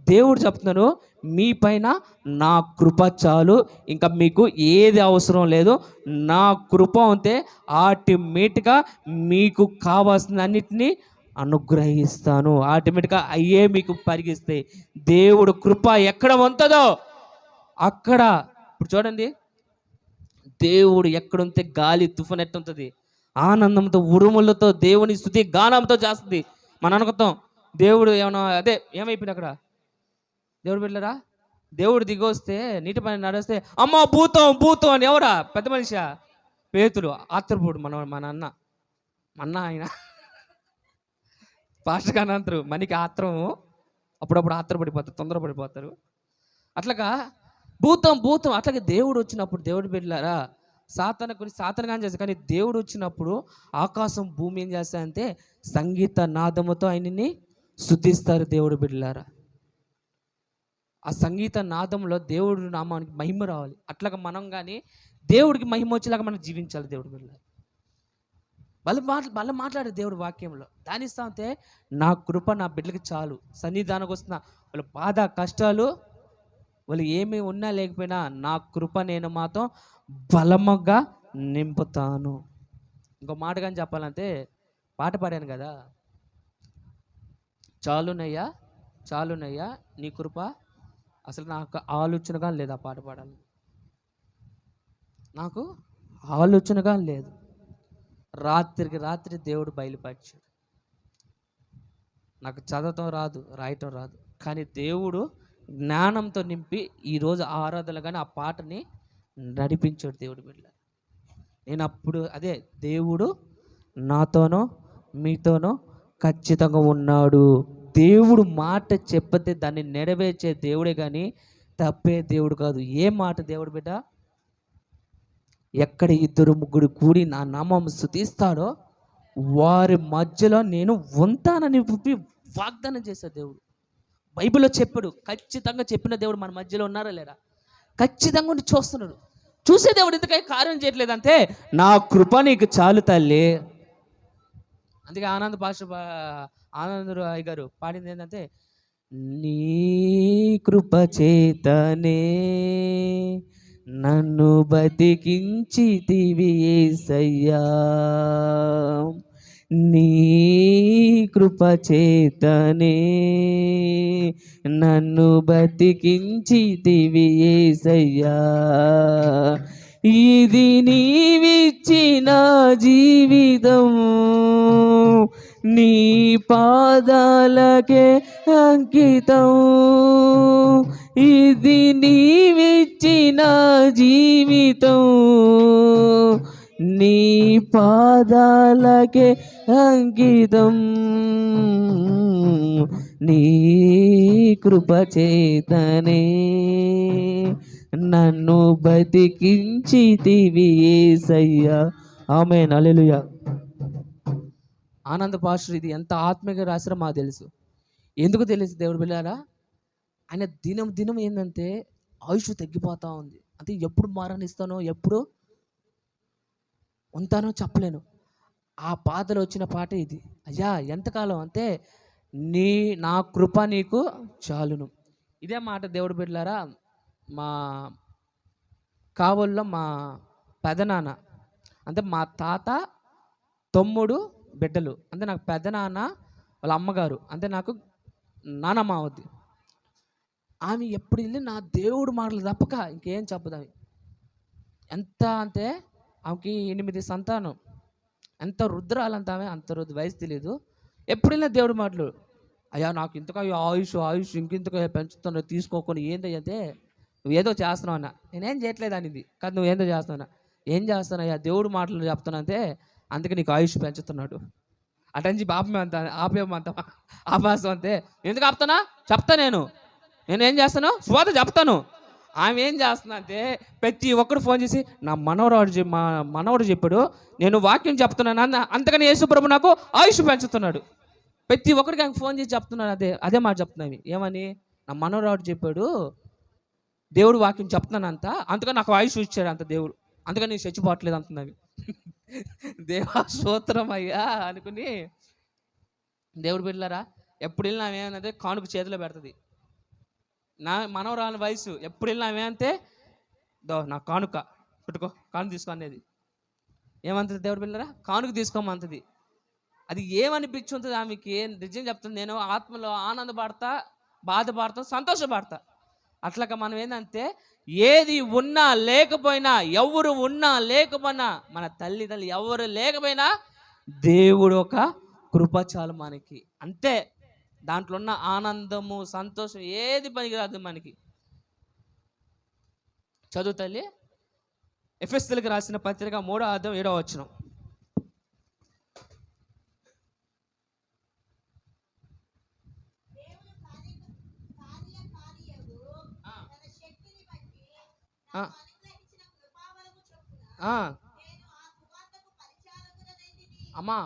దేవుడు చెప్తున్నాడు, మీ పైన నా కృప చాలు, ఇంకా మీకు ఏది అవసరం లేదు. నా కృప ఉంటే ఆటోమేటిక్గా మీకు కావాల్సిన అన్నిటినీ అనుగ్రహిస్తాను, ఆటోమేటిక్గా అయ్యే మీకు పరిగిస్తాయి. దేవుడు కృప ఎక్కడ ఉంటుందో అక్కడ, ఇప్పుడు చూడండి, దేవుడు ఎక్కడుంటే గాలి తుఫాన్ ఎట్టుంటుంది, ఆనందంతో ఉరుములతో దేవుని స్తుతి గానంతో చేస్తుంది. మనం అనుకుంటాం దేవుడు ఏమన్నా ఏమైపోయింది అక్కడ. దేవుడు బిడ్డలారా, దేవుడు దిగొస్తే నీటి పైన నడిస్తే అమ్మ భూతం అని ఎవరా? పెద్ద మనిషి పేతురు, ఆత్రపుడు, మన అన్న ఆయన పాస్టర్ గాని అంటారు, మనకి ఆత్రము అప్పుడప్పుడు ఆత్రపడిపోతారు, తొందరపడిపోతారు. అట్లాగా భూతం అట్లాగే దేవుడు వచ్చినప్పుడు, దేవుడు బిడ్డలారా, సాతాను కానీ చేస్తారు, కానీ దేవుడు వచ్చినప్పుడు ఆకాశం భూమి ఏం చేస్తాయంటే సంగీత నాదముతో ఆయనని స్తుతిస్తారు. దేవుడు బిడ్డలారా, ఆ సంగీత నాదంలో దేవుడు నామానికి మహిమ రావాలి. అట్లాగా మనం కానీ దేవుడికి మహిమ వచ్చేలాగా మనం జీవించాలి. దేవుడు బిడ్డలారా, వాళ్ళు మాట్లాడే దేవుడు వాక్యంలో దానిస్తా ఉంటే నా కృప నా బిడ్డలకి చాలు. సన్నిధానికి వస్తున్న వాళ్ళ బాధ కష్టాలు, వాళ్ళు ఏమి ఉన్నా లేకపోయినా నా కృప నేను మాత్రం బలముగా నింపుతాను. ఇంకో మాట కానీ చెప్పాలంటే, పాట పాడాను కదా, చాలునయ్యా నీ కృప. అసలు నాకు ఆలోచనగా లేదు ఆ పాట పాడాలి, నాకు ఆలోచనగా లేదు. రాత్రికి రాత్రి దేవుడు బయలుపరిచాడు. నాకు చదవటం రాదు, రాయటం రాదు, కానీ దేవుడు జ్ఞానంతో నింపి ఈరోజు ఆరాధనలు కానీ ఆ పాటని నడిపించాడు. దేవుడు బిడ్డ, నేను అప్పుడు దేవుడు నాతోనో మీతోనో ఖచ్చితంగా ఉన్నాడు. దేవుడు మాట చెప్పతే దాన్ని నెరవేర్చే దేవుడే కానీ తప్పే దేవుడు కాదు. ఏ మాట దేవుడు బిడ్డ, ఎక్కడ 2-3 కూడి నా నామం స్తుతిస్తాడో వారి మధ్యలో నేను ఉంటానని వాగ్దానం చేశాడు దేవుడు. బైబిల్లో చెప్పాడు, ఖచ్చితంగా చెప్పిన దేవుడు మన మధ్యలో ఉన్నారా లేరా? ఖచ్చితంగా ఉండి చూస్తున్నాడు. చూసే దేవుడు ఎందుకై కార్యం చేయట్లేదంటే, నా కృప నీకు చాలు తల్లి, అందుకే ఆనంద్ రాయ్ గారు పాడింది ఏంటంటే, నీ కృప చేతనే నన్ను బతికించితివి యేసయ్యా, నీ కృప చేతనే నన్ను బతికించితివి యేసయ్యా, ఇది నీవిచ్చిన జీవితం, నీ పాదాలకే అంకితం, ఇది నీవిచ్చిన జీవితం, నీ పాదాలకే అంకితం, నీ కృప చేతనే నన్ను బతికించితివి యేసయ్యా. ఆమేన్, హల్లెలూయా. ఆనంద పాస్టర్ ఇది ఎంత ఆత్మీయంగా రాశారో మాకు తెలుసు. ఎందుకు తెలుసు దేవుడు బిడ్డలారా? ఆయన దినం దినం ఏంటంటే ఆయుష్ తగ్గిపోతూ ఉంది. అంటే ఎప్పుడు మరణిస్తానో ఎప్పుడు ఉంటానో చెప్పలేను. ఆ పాటలో వచ్చిన పాట ఇది. అయ్యా ఎంతకాలం అంటే నా కృప నీకు చాలును. ఇదే మాట దేవుడు బిడ్డలారా మా కావల్లో మా పెదనాన్న, అంటే మా తాత తమ్ముడు బిడ్డలు, అంటే నాకు పెదనాన్న వాళ్ళ అమ్మగారు, అంటే నాకు నానమ్మ అవుద్ది. ఆమె ఎప్పుడు వెళ్ళి నా దేవుడు మాటలు తప్పక ఇంకేం చెప్పదు ఆమె. ఎంత అంటే ఆమెకి 8 సంతానం, ఎంత రుద్రాలంత ఆమె, అంత వయసు తెలియదు. ఎప్పుడు వెళ్ళినా దేవుడు మాటలు, అయ్యా నాకు ఇంతగా ఆయుష్ ఇంకింతగా పెంచుతున్నా తీసుకోకుండా ఏంటంటే నువ్వు ఏదో చేస్తున్నావు అన్న. నేనేం చేయట్లేదు అనింది. కాదు నువ్వు ఏందో చేస్తున్నావు, ఏం చేస్తానయ్యా దేవుడు మాటలు చెప్తున్నా అంటే, అందుకే నీకు ఆయుష్ పెంచుతున్నాడు అటంచి బాపమంత ఆపేమంత ఆపాసం అంతే. ఎందుకు ఆపుతానా చెప్తా, నేనేం చేస్తాను స్వాత చెప్తాను. ఆమె ఏం చేస్తున్నా అంటే ప్రతి ఒక్కరు ఫోన్ చేసి మా మనవడు చెప్పాడు నేను వాక్యం చెప్తున్నాను అన్న, అంతకని యేసుప్రభు నాకు ఆయుష్ పెంచుతున్నాడు. ప్రతి ఒక్కరికి ఆయన ఫోన్ చేసి చెప్తున్నాను, అదే మాట చెప్తున్నావి. ఏమని? నా మనవరాడు చెప్పాడు దేవుడు వాక్యం చెప్తున్నాను అంత, అందుకని నాకు ఆయుష్ ఇచ్చాడు అంత దేవుడు, అందుకని నేను చచ్చిపోవట్లేదు అంటున్నవి. దేవా స్తోత్రం అయ్యా అనుకుని దేవుడు బిడ్డలారా ఎప్పుడు వెళ్ళినా ఏమంటే కానుక చేతిలో పెడుతుంది. నా మనవరాని వయసు ఎప్పుడు వెళ్ళినా ఏమంటే నా కానుక పెట్టుకో, కానుక తీసుకో అనేది. ఏమంటుంది దేవుడు బిడ్డలారా? కానుక తీసుకోమంటుంది. అది ఏమనిపించుంటుంది ఆమెకి? నిజం చెప్తుంది, నేను ఆత్మలో ఆనందపడతా, బాధపడతా, సంతోషపడతా. అట్లాగా మనం ఏంటంటే ఏది ఉన్నా లేకపోయినా, ఎవరు ఉన్నా లేకపోయినా, మన తల్లిదండ్రులు ఎవరు లేకపోయినా దేవుడు ఒక కృప చాలు మనకి, అంతే. దాంట్లో ఉన్న ఆనందము సంతోషం ఏది పనికిరాదు మనకి. చదువు తల్లి. ఎఫెసీయులకు రాసిన పత్రిక 3వ అధ్యాయం 7వ వచనం. అమ్మా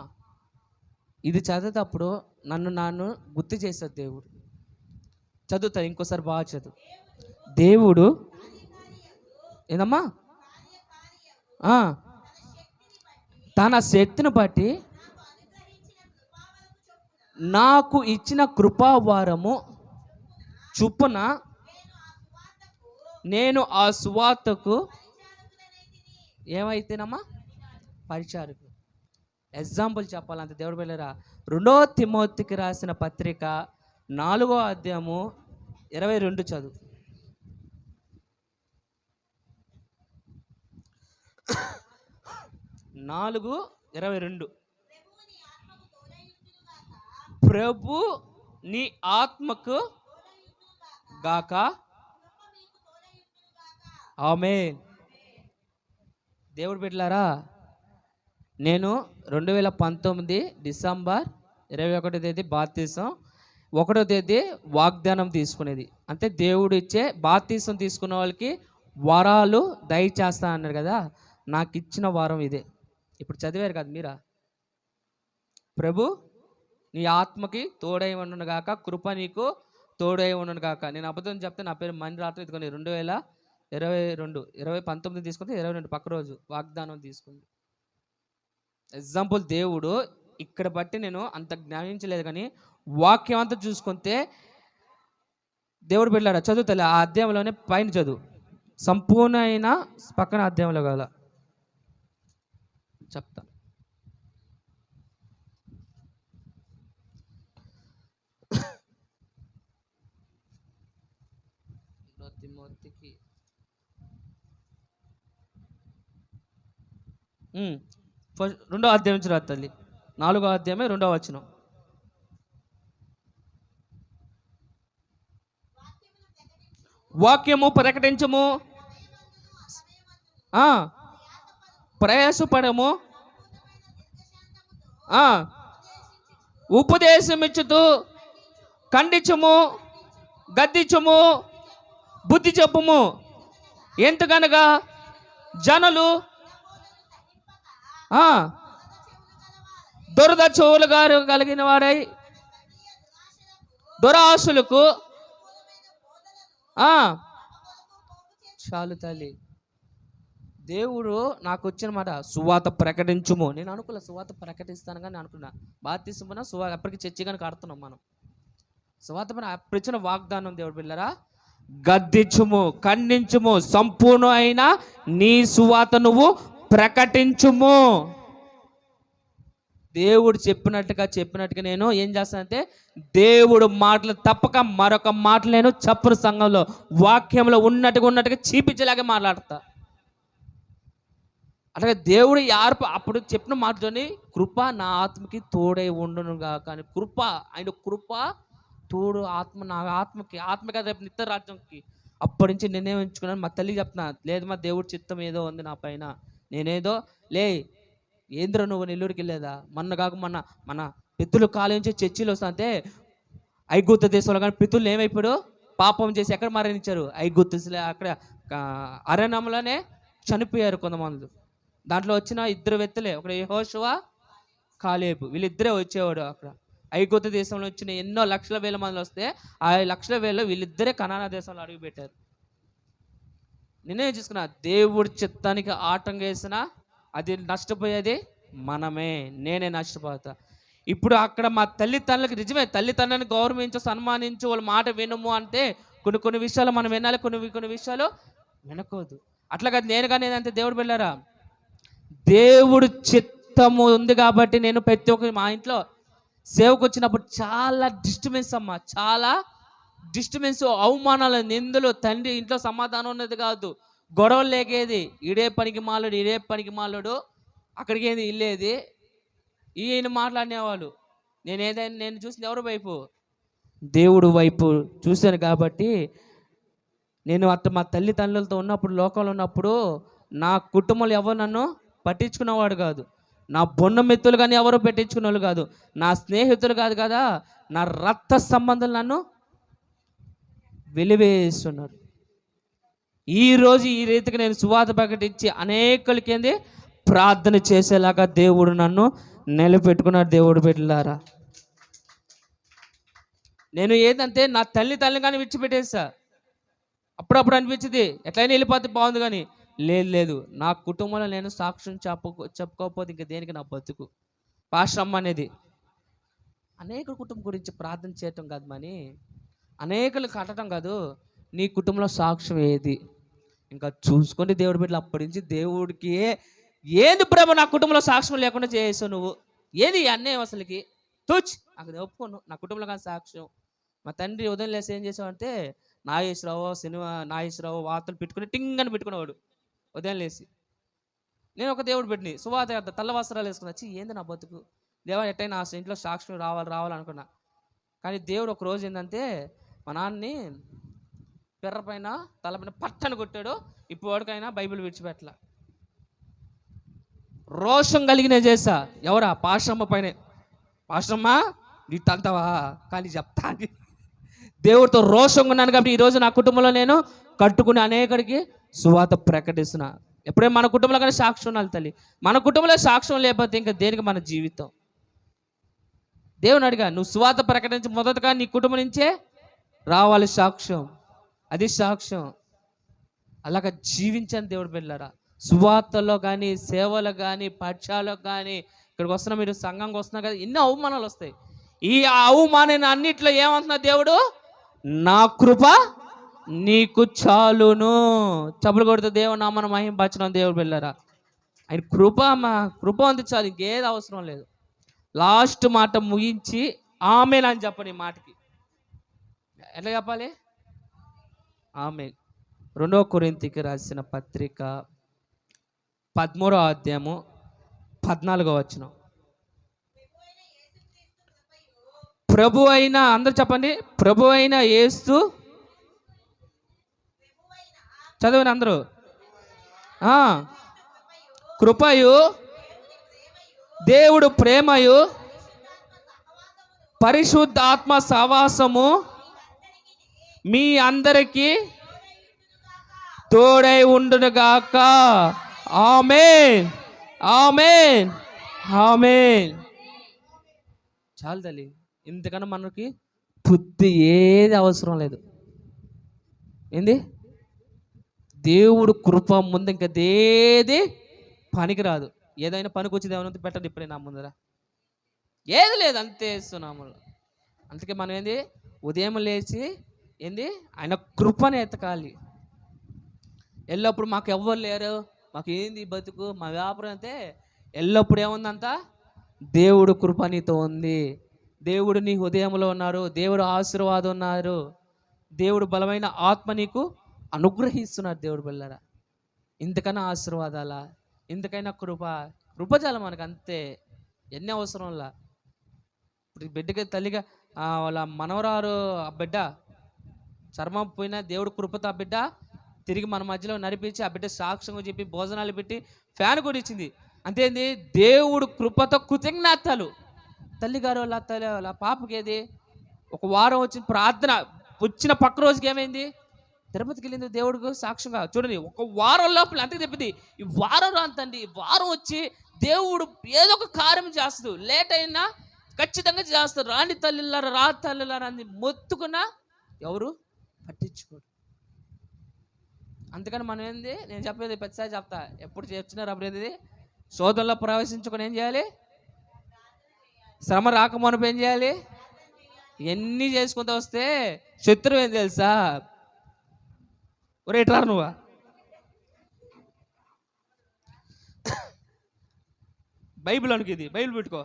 ఇది చదివేటప్పుడు నన్ను గుర్తు చేశాడు దేవుడు. చదువుతా ఇంకోసారి బాగా చదువు. దేవుడు ఏందమ్మా? తన శక్తిని బట్టి నాకు ఇచ్చిన కృపావారము చొప్పున నేను ఆ సువార్తకు ఏమైతేనమ్మా పరిచారకు. ఎగ్జాంపుల్ చెప్పాలంటే దేవుడు బిడ్డలారా 2 తిమోతికి రాసిన పత్రిక 4వ అధ్యాయము 22 చదువు. 4:22. ప్రభు నీ ఆత్మకు గాక. ఆమేన్. దేవుడు బిడ్డలారా నేను 2019 డిసెంబర్ 21వ తేదీ బాప్తీసం, 1వ తేదీ వాగ్దానం తీసుకునేది. అంటే దేవుడు ఇచ్చే బాప్తీసం తీసుకున్న వాళ్ళకి వరాలు దయచేస్తా అన్నారు కదా, నాకు ఇచ్చిన వారం ఇదే. ఇప్పుడు చదివారు కదా మీరా, ప్రభు నీ ఆత్మకి తోడై ఉండును గాక, కృప నీకు తోడై ఉండును గాక. నేను అబద్ధం చెప్తే నా పేరు మని రాత్రి ఇదికొని 2019 తీసుకుంటే 22 పక్క రోజు వాగ్దానం తీసుకుంది. ఎగ్జాంపుల్ దేవుడు ఇక్కడ బట్టి నేను అంత జ్ఞానించలేదు, కానీ వాక్యం అంతా చూసుకుంటే దేవుడు బిడ్డలారా చదువుతలే ఆ అధ్యాయంలోనే పైన చదువు, సంపూర్ణ అయిన పక్కన అధ్యాయంలో కదా చెప్తా. తిమోతికి రెండో అధ్యాయం నుంచి రాదు తల్లి, 4వ అధ్యాయమే 2వ వచనం. వాక్యము ప్రకటించము, ప్రయాసపడము, ఉపదేశమిచ్చుతూ ఖండించము, గద్దించము, బుద్ధి చెప్పుము. ఎందుకనగా జనులు దురద చెవులు గారు కలిగిన వారై దురాశులకు చాలు తల్లి. దేవుడు నాకు వచ్చిన మాట సువాత ప్రకటించుము. నేను అనుకున్నా సువాత ప్రకటిస్తాను కానీ అనుకున్నా బాప్తిస్మన సువాత అప్పటికి చర్చి కానీ కడుతున్నాం మనం. సువాత పైన అప్పుడు ఇచ్చిన వాగ్దానం దేవుడు పిల్లరా, గద్దించుము, ఖండించుము, సంపూర్ణ అయిన నీ సువాత నువ్వు ప్రకటించుము. దేవుడు చెప్పినట్టుగా నేను ఏం చేస్తానంటే దేవుడు మాటలు తప్పక మరొక మాటలు నేను చెప్పను. సంఘంలో వాక్యంలో ఉన్నట్టుగా చీపించేలాగే మాట్లాడతా. అట్లాగే దేవుడు అప్పుడు చెప్పిన మాటతోని కృప నా ఆత్మకి తోడై ఉండునుగా. కానీ కృప ఆయన కృప తోడు నా ఆత్మకి రేపు నిత్య రాజ్యంకి. అప్పటి నుంచి నేనే ఉంచుకున్నాను. మా తల్లి చెప్తున్నా, లేదు మా దేవుడి చిత్తం ఏదో ఉంది నా పైన, నేనేదో ఏంద్ర నువ్వు నెల్లూరుకి వెళ్ళేదా, మన పితృల కాలం నుంచి చర్చిలు వస్తుంటే ఐగుప్తు దేశంలో కానీ పితృలు ఏమైపోయాడు, పాపం చేసి ఎక్కడ మరణించారు, ఐగుప్తు అక్కడ అరణ్యంలోనే చనిపోయారు కొంతమంది. దాంట్లో వచ్చిన 2 వ్యక్తులే, ఒకడు యెహోషువ, కాలేబు, వీళ్ళిద్దరే వచ్చేవాడు. అక్కడ ఐగుప్తు దేశంలో వచ్చిన ఎన్నో లక్షల వేల మంది వస్తే ఆ లక్షల వేలలో వీళ్ళిద్దరే కనానా దేశంలో అడుగు పెట్టారు. నేనే చూసుకున్నా, దేవుడి చిత్తానికి ఆటంకం వేసినా అది నష్టపోయేది మనమే, నేనే నష్టపోతా. ఇప్పుడు అక్కడ మా తల్లిదండ్రులకి నిజమే, తల్లిదండ్రులను గౌరవించు, సన్మానించు, వాళ్ళ మాట వినము అంటే కొన్ని విషయాలు మనం వినాలి, కొన్ని విషయాలు వినకూడదు. అట్లా కాదు, నేను కానీ ఏదంటే దేవుడు వెళ్ళారా, దేవుడు చిత్తము ఉంది కాబట్టి నేను ప్రతి ఒక్క మా ఇంట్లో సేవకు వచ్చినప్పుడు చాలా డిస్టర్బెన్స్ అమ్మా, చాలా డిస్టర్బెన్స్, అవమానాలు, నిందలు. తండ్రి ఇంట్లో సమాధానం ఉన్నది కాదు, గొడవలు లేకేది. ఇడే పనికి మాలుడు అక్కడికి ఏది ఇల్లేది, ఈయన మాట్లాడినేవాళ్ళు. నేను చూసింది ఎవరి వైపు, దేవుడు వైపు చూశాను. కాబట్టి నేను మా తల్లిదండ్రులతో ఉన్నప్పుడు, లోకంలో ఉన్నప్పుడు నా కుటుంబంలో ఎవరు నన్ను పట్టించుకునేవాడు కాదు, నా బొన్న మిత్రులు కానీ ఎవరు పెట్టించుకునే వాళ్ళు కాదు, నా స్నేహితులు కాదు కదా, నా రక్త సంబంధాలు నన్ను వెలివేస్తున్నారు. ఈరోజు ఈ రీతికి నేను సువార్త ప్రకటించి అనేకులకి ప్రార్థన చేసేలాగా దేవుడు నన్ను నిలబెట్టుకున్నాడు. దేవుడు బిడ్డలారా, నేను ఏంటంటే నా తల్లిని కానీ విడిచిపెట్టేసా. అప్పుడప్పుడు అనిపించింది ఎట్లయినా వెళ్ళిపోతే బాగుంది, కానీ లేదు, నా కుటుంబంలో నేను సాక్ష్యం చెప్పుకోకపోతే ఇంకా దేనికి నా బతుకు. పాశ్రమ అనేది అనేక కుటుంబం గురించి ప్రార్థన చేయటం కాదు, మరి అనేకలు కట్టడం కాదు, నీ కుటుంబంలో సాక్ష్యం ఏది ఇంకా చూసుకొని దేవుడి బిడ్డలు. అప్పటి నుంచి దేవుడికి ఏంది ప్రభు నా కుటుంబంలో సాక్ష్యం లేకుండా చేసావు నువ్వు, ఏది అన్యాయం అసలుకి తూచి అక్కడ ఒప్పుకోను. నా కుటుంబంలో కానీ సాక్ష్యం, మా తండ్రి ఉదయం లేసి ఏం చేసావంటే నాగేశ్వరరావు వార్తలు పెట్టుకుని టింగ్ అని పెట్టుకునేవాడు ఉదయం లేసి. నేను ఒక దేవుడు పెట్టిని సువాత తెల్ల వస్త్రాలు వేసుకుని వచ్చి ఏంది నా బతుకు, దేవా ఎట్టయినా నా ఇంట్లో సాక్ష్యం రావాలనుకున్నా. కానీ దేవుడు ఒక రోజు ఏంటంటే మా నాన్నని పిర్ర పైన తలపైన పట్టని కొట్టాడు. ఇప్పుడు వాడికైనా బైబిల్ విడిచిపెట్టలా. రోషం కలిగిన చేసా, ఎవరా పాశ్రమ పైనే, పాశ్రమ నీటంతవా కానీ చెప్తా అని దేవుడితో రోషంగా ఉన్నాను. కాబట్టి ఈరోజు నా కుటుంబంలో నేను కట్టుకుని అనేకడికి సువార్త ప్రకటిస్తున్నా. ఎప్పుడైనా మన కుటుంబంలో కానీ సాక్ష్యం ఉండాలి తల్లి. మన కుటుంబంలో సాక్ష్యం లేకపోతే ఇంకా దేనికి మన జీవితం. దేవుని అడిగా, నువ్వు సువార్త ప్రకటించి మొదటగా నీ కుటుంబం నుంచే రావాలి సాక్ష్యం, అది సాక్ష్యం. అలాగా జీవించని దేవుడు బిడ్డలారా, సువార్తలో కానీ, సేవలో కానీ, పాఠశాలలో కానీ, ఇక్కడికి వస్తున్నా, మీరు సంఘంకి వస్తున్నా కదా, ఎన్నో అవమానాలు వస్తాయి. ఈ అవమానం అన్నిట్లో ఏమంటున్నా దేవుడు, నా కృప నీకు చాలును. చప్పులు కొడుతూ దేవుడు నామన మహింపరచడం. దేవుడు వెళ్ళారా, ఆయన కృప ఉంది చాలు, ఇంకేది అవసరం లేదు. లాస్ట్ మాట ముగించి ఆమెన్ అని చెప్పండి. ఈ మాటకి ఎట్లా చెప్పాలి? ఆమెన్. 2 కొరింథీకి రాసిన పత్రిక 13వ అధ్యాయము 14వ వచనం. ప్రభు అయిన, అందరూ చెప్పండి, ప్రభు అయిన యేసు, చదవండి అందరూ. కృపయు, దేవుడు ప్రేమయు, పరిశుద్ధాత్మ సహవాసము మీ అందరికీ తోడై ఉండునుగాక. ఆమేన్, ఆమేన్, ఆమేన్. చాలు తల్లి, ఇంతకన్నా మనకి బుద్ధి ఏది అవసరం లేదు. ఏంది? దేవుడు కృప ముందు ఇంకా ఏది పనికిరాదు. ఏదైనా పనికి వచ్చేది ఏమైనా పెట్టండి ఇప్పుడే నా ముందర, ఏది లేదు, అంతే సునాములు. అందుకే మనం ఏంది, ఉదయం లేచి ఏంది, ఆయన కృపను ఎతకాలి. ఎల్లప్పుడు మాకు ఎవ్వరు లేరు, మాకు ఏంది బతుకు, మా వ్యాపారం అంతే, ఎల్లప్పుడు ఏముందంత, దేవుడు కృప నీతో ఉంది, దేవుడు నీ హృదయంలో ఉన్నారు, దేవుడు ఆశీర్వాదం ఉన్నారు, దేవుడు బలమైన ఆత్మ నీకు అనుగ్రహిస్తున్నారు. దేవుడు పిల్లరా, ఇంతకన్నా ఆశీర్వాదాలా, ఇంతకైనా కృపజాల మనకు, అంతే. ఎన్ని అవసరంలా. ఇప్పుడు బిడ్డకి తల్లిగా వాళ్ళ మనవరారు, ఆ బిడ్డ చర్మం పోయినా దేవుడు కృపతో ఆ బిడ్డ తిరిగి మన మధ్యలో నడిపించి, ఆ బిడ్డ సాక్ష్యంగా చెప్పి భోజనాలు పెట్టి ఫ్యాన్ కూడా ఇచ్చింది. అంతేంది, దేవుడు కృపతో కృతజ్ఞతలు. తల్లిగారు వాళ్ళ పాపకి ఏది, ఒక వారం వచ్చిన ప్రార్థన వచ్చిన పక్క రోజుకి ఏమైంది, తిరుపతికి వెళ్ళింది దేవుడికి సాక్ష్యంగా. చూడండి, ఒక వారం లోపల అంతే చెప్పింది. ఈ వారం అంతండి, ఈ వారం వచ్చి దేవుడు ఏదో ఒక కార్యం చేస్తాడు, లేట్ అయినా ఖచ్చితంగా చేస్తారు. రాని తల్లిలారా, రా తల్లిలారా అని మొత్తుకున్నా ఎవరు పట్టించుకోరు. అందుకని మనం ఏంది, నేను చెప్పేది ప్రతిసారి చెప్తా, ఎప్పుడు చెప్తున్నారు అప్పుడు ఏంది, శోధనలో ప్రవేశించుకొని ఏం చేయాలి, శ్రమ రాకమునుపు ఏం చేయాలి, ఎన్ని చేసుకుంటూ వస్తే శత్రువు ఏం తెలుసా, ఒరే ఎట్లా నువ్వా, బైబిల్ అనుకు, ఇది బైబిల్ పెట్టుకో,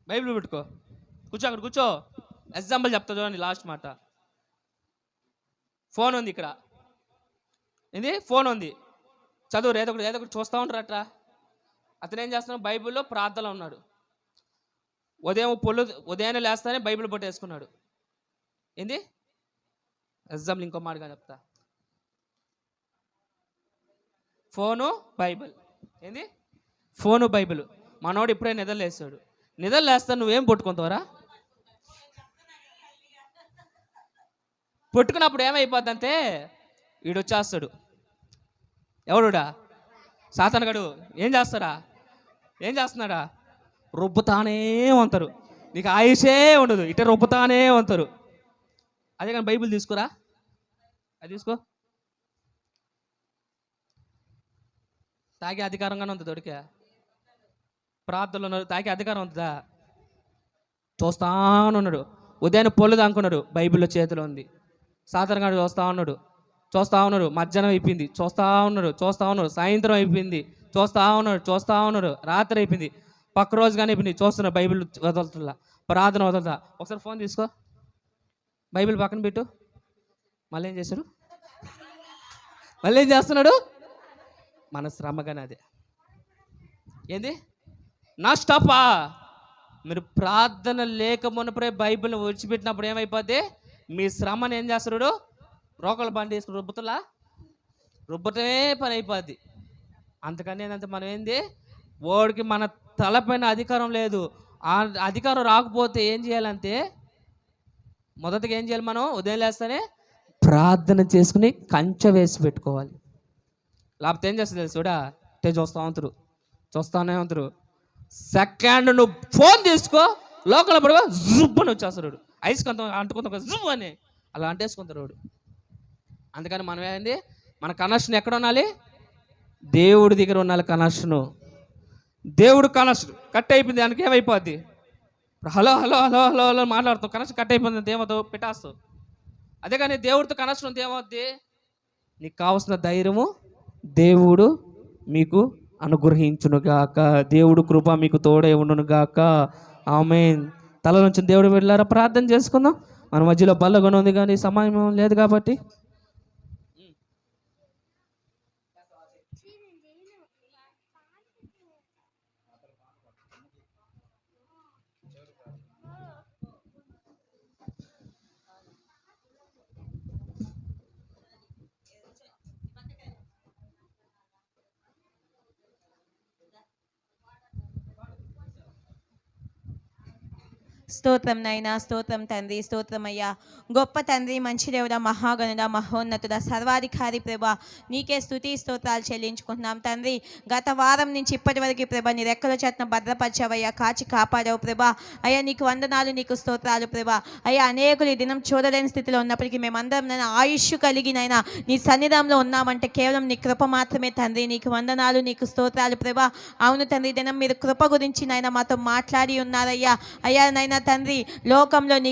బైబిల్ పెట్టుకో, కూర్చో, అక్కడ కూర్చో. ఎగ్జాంపుల్ చెప్తా చూడండి, లాస్ట్ మాట. ఫోన్ ఉంది ఇక్కడ, ఏంది, ఫోన్ ఉంది, చదువు ఏదో ఒకటి చూస్తూ ఉంటారు. అట్లా అతను ఏం చేస్తున్నాడు, బైబిల్లో ప్రార్థనలో ఉన్నాడు. ఉదయాన్నే లేస్తానే బైబిల్ పట్టేసుకున్నాడు. ఏంది, ఎగ్జాంపుల్ ఇంకో మాటగా చెప్తా, ఫోను బైబిల్, ఏంది, ఫోను బైబిల్. మనోడు ఇప్పుడే నిద్రలేస్తాడు, నిద్రలేస్తా నువ్వేం పట్టుకుంటావరా, పట్టుకున్నప్పుడు ఏమైపోద్దంటే వీడు వచ్చేస్తాడు. ఎవడుడా, సాతానుగాడు. ఏం చేస్తున్నాడా, రుబ్బుతానే ఉంటారు, నీకు ఆయుషే ఉండదు, ఇట రుబ్బుతానే ఉంటారు. అదే కానీ బైబిల్ తీసుకురా, అది తీసుకో. తాగే అధికారంగానే ఉంది దొడికే, ప్రార్థనలో తాగే అధికారం ఉంటుందా, చూస్తానున్నాడు. ఉదయాన్నే పొల్లు దానుకున్నాడు, బైబిల్లో చేతిలో ఉంది. సాధారణంగా చూస్తూ ఉన్నాడు, మధ్యాహ్నం అయిపోయింది, చూస్తూ ఉన్నాడు, సాయంత్రం అయిపోయింది, చూస్తూ ఉన్నాడు, రాత్రి అయిపోయింది, పక్క రోజు కానీ అయిపోయింది, చూస్తున్నాడు, బైబిల్ వదలుతుందా, ప్రార్థన వదలుతా. ఒకసారి ఫోన్ తీసుకో, బైబిల్ పక్కన పెట్టు. మళ్ళీ ఏం చేస్తున్నాడు, మన శ్రమగానే అదే. ఏంది, నా స్టాపా, మీరు ప్రార్థన లేకమున్నప్పుడే బైబిల్ని విడిచిపెట్టినప్పుడు ఏమైపోద్ది, మీ శ్రమను ఏం చేస్తాడు, రోకల బండి వేసుకుని రుబ్బటమే పని అయిపోద్ది. అందుకని ఏంటంటే మనం ఏంది, వాడికి మన తలపైన అధికారం లేదు. ఆ అధికారం రాకపోతే ఏం చేయాలంటే, మొదటగా ఏం చేయాలి, మనం ఉదయం లేస్తేనే ప్రార్థన చేసుకుని కంచె వేసి పెట్టుకోవాలి. లేకపోతే ఏం చేస్తుంది చూడా, అంటే చూస్తానే ఉంటారు. సెకండ్ నువ్వు ఫోన్ తీసుకో, లోకల్ పడుకో, జుబ్బని వచ్చేస్తాడు, ఐస్ కొంత అంటుకుంటా జుబ్బు అని అలా అంటేసుకుంటారు వాడు. అందుకని మనం ఏంది, మన కనెక్షన్ ఎక్కడ ఉండాలి, దేవుడి దగ్గర ఉండాలి కనెక్షను. దేవుడు కనెక్షన్ కట్ అయిపోయింది, దానికి ఏమైపోద్ది? ఇప్పుడు hello hello hello hello hello మాట్లాడుతాం, కనెక్షన్ కట్ అయిపోయింది, దేవతో పెట్టేస్తావు. అదే కానీ దేవుడితో కనెక్షన్ ఉంది, ఏమవుద్ది? నీకు కావాల్సిన ధైర్యము దేవుడు మీకు అనుగ్రహించునుగాక. దేవుడు కృప మీకు తోడే ఉండునుగాక. ఆమేన్. తల నుంచి దేవుడు వెళ్ళారా, ప్రార్థన చేసుకుందాం. మన మధ్యలో బల్లగొన ఉంది కానీ సమయం లేదు కాబట్టి స్తోత్రం నైనా, స్తోత్రం తండ్రి, స్తోత్రం అయ్యా. గొప్ప తండ్రి, మంచి దేవుడ, మహాగణుడ, మహోన్నతుడ, సర్వాధికారి ప్రభా, నీకే స్తుతి స్తోత్రాలు చెల్లించుకుంటున్నాం తండ్రి. గత వారం నుంచి ఇప్పటి వరకు ప్రభా నీ రెక్కల చేతన భద్రపరిచావయ్యా, కాచి కాపాడావు ప్రభా. అయ్యా నీకు వందనాలు, నీకు స్తోత్రాలు ప్రభా. అయ్యా అనేకులు ఈ దినం చూడలేని స్థితిలో ఉన్నప్పటికీ మేమందరం నైనా ఆయుష్ కలిగినైనా నీ సన్నిధానంలో ఉన్నామంటే కేవలం నీ కృప మాత్రమే తండ్రి. నీకు వందనాలు, నీకు స్తోత్రాలు ప్రభా. అవును తండ్రి, దినం మీరు కృప గురించి నైనా మాతో మాట్లాడి ఉన్నారయ్యా. అయ్యా నైనా తండ్రి, లోకంలో నీ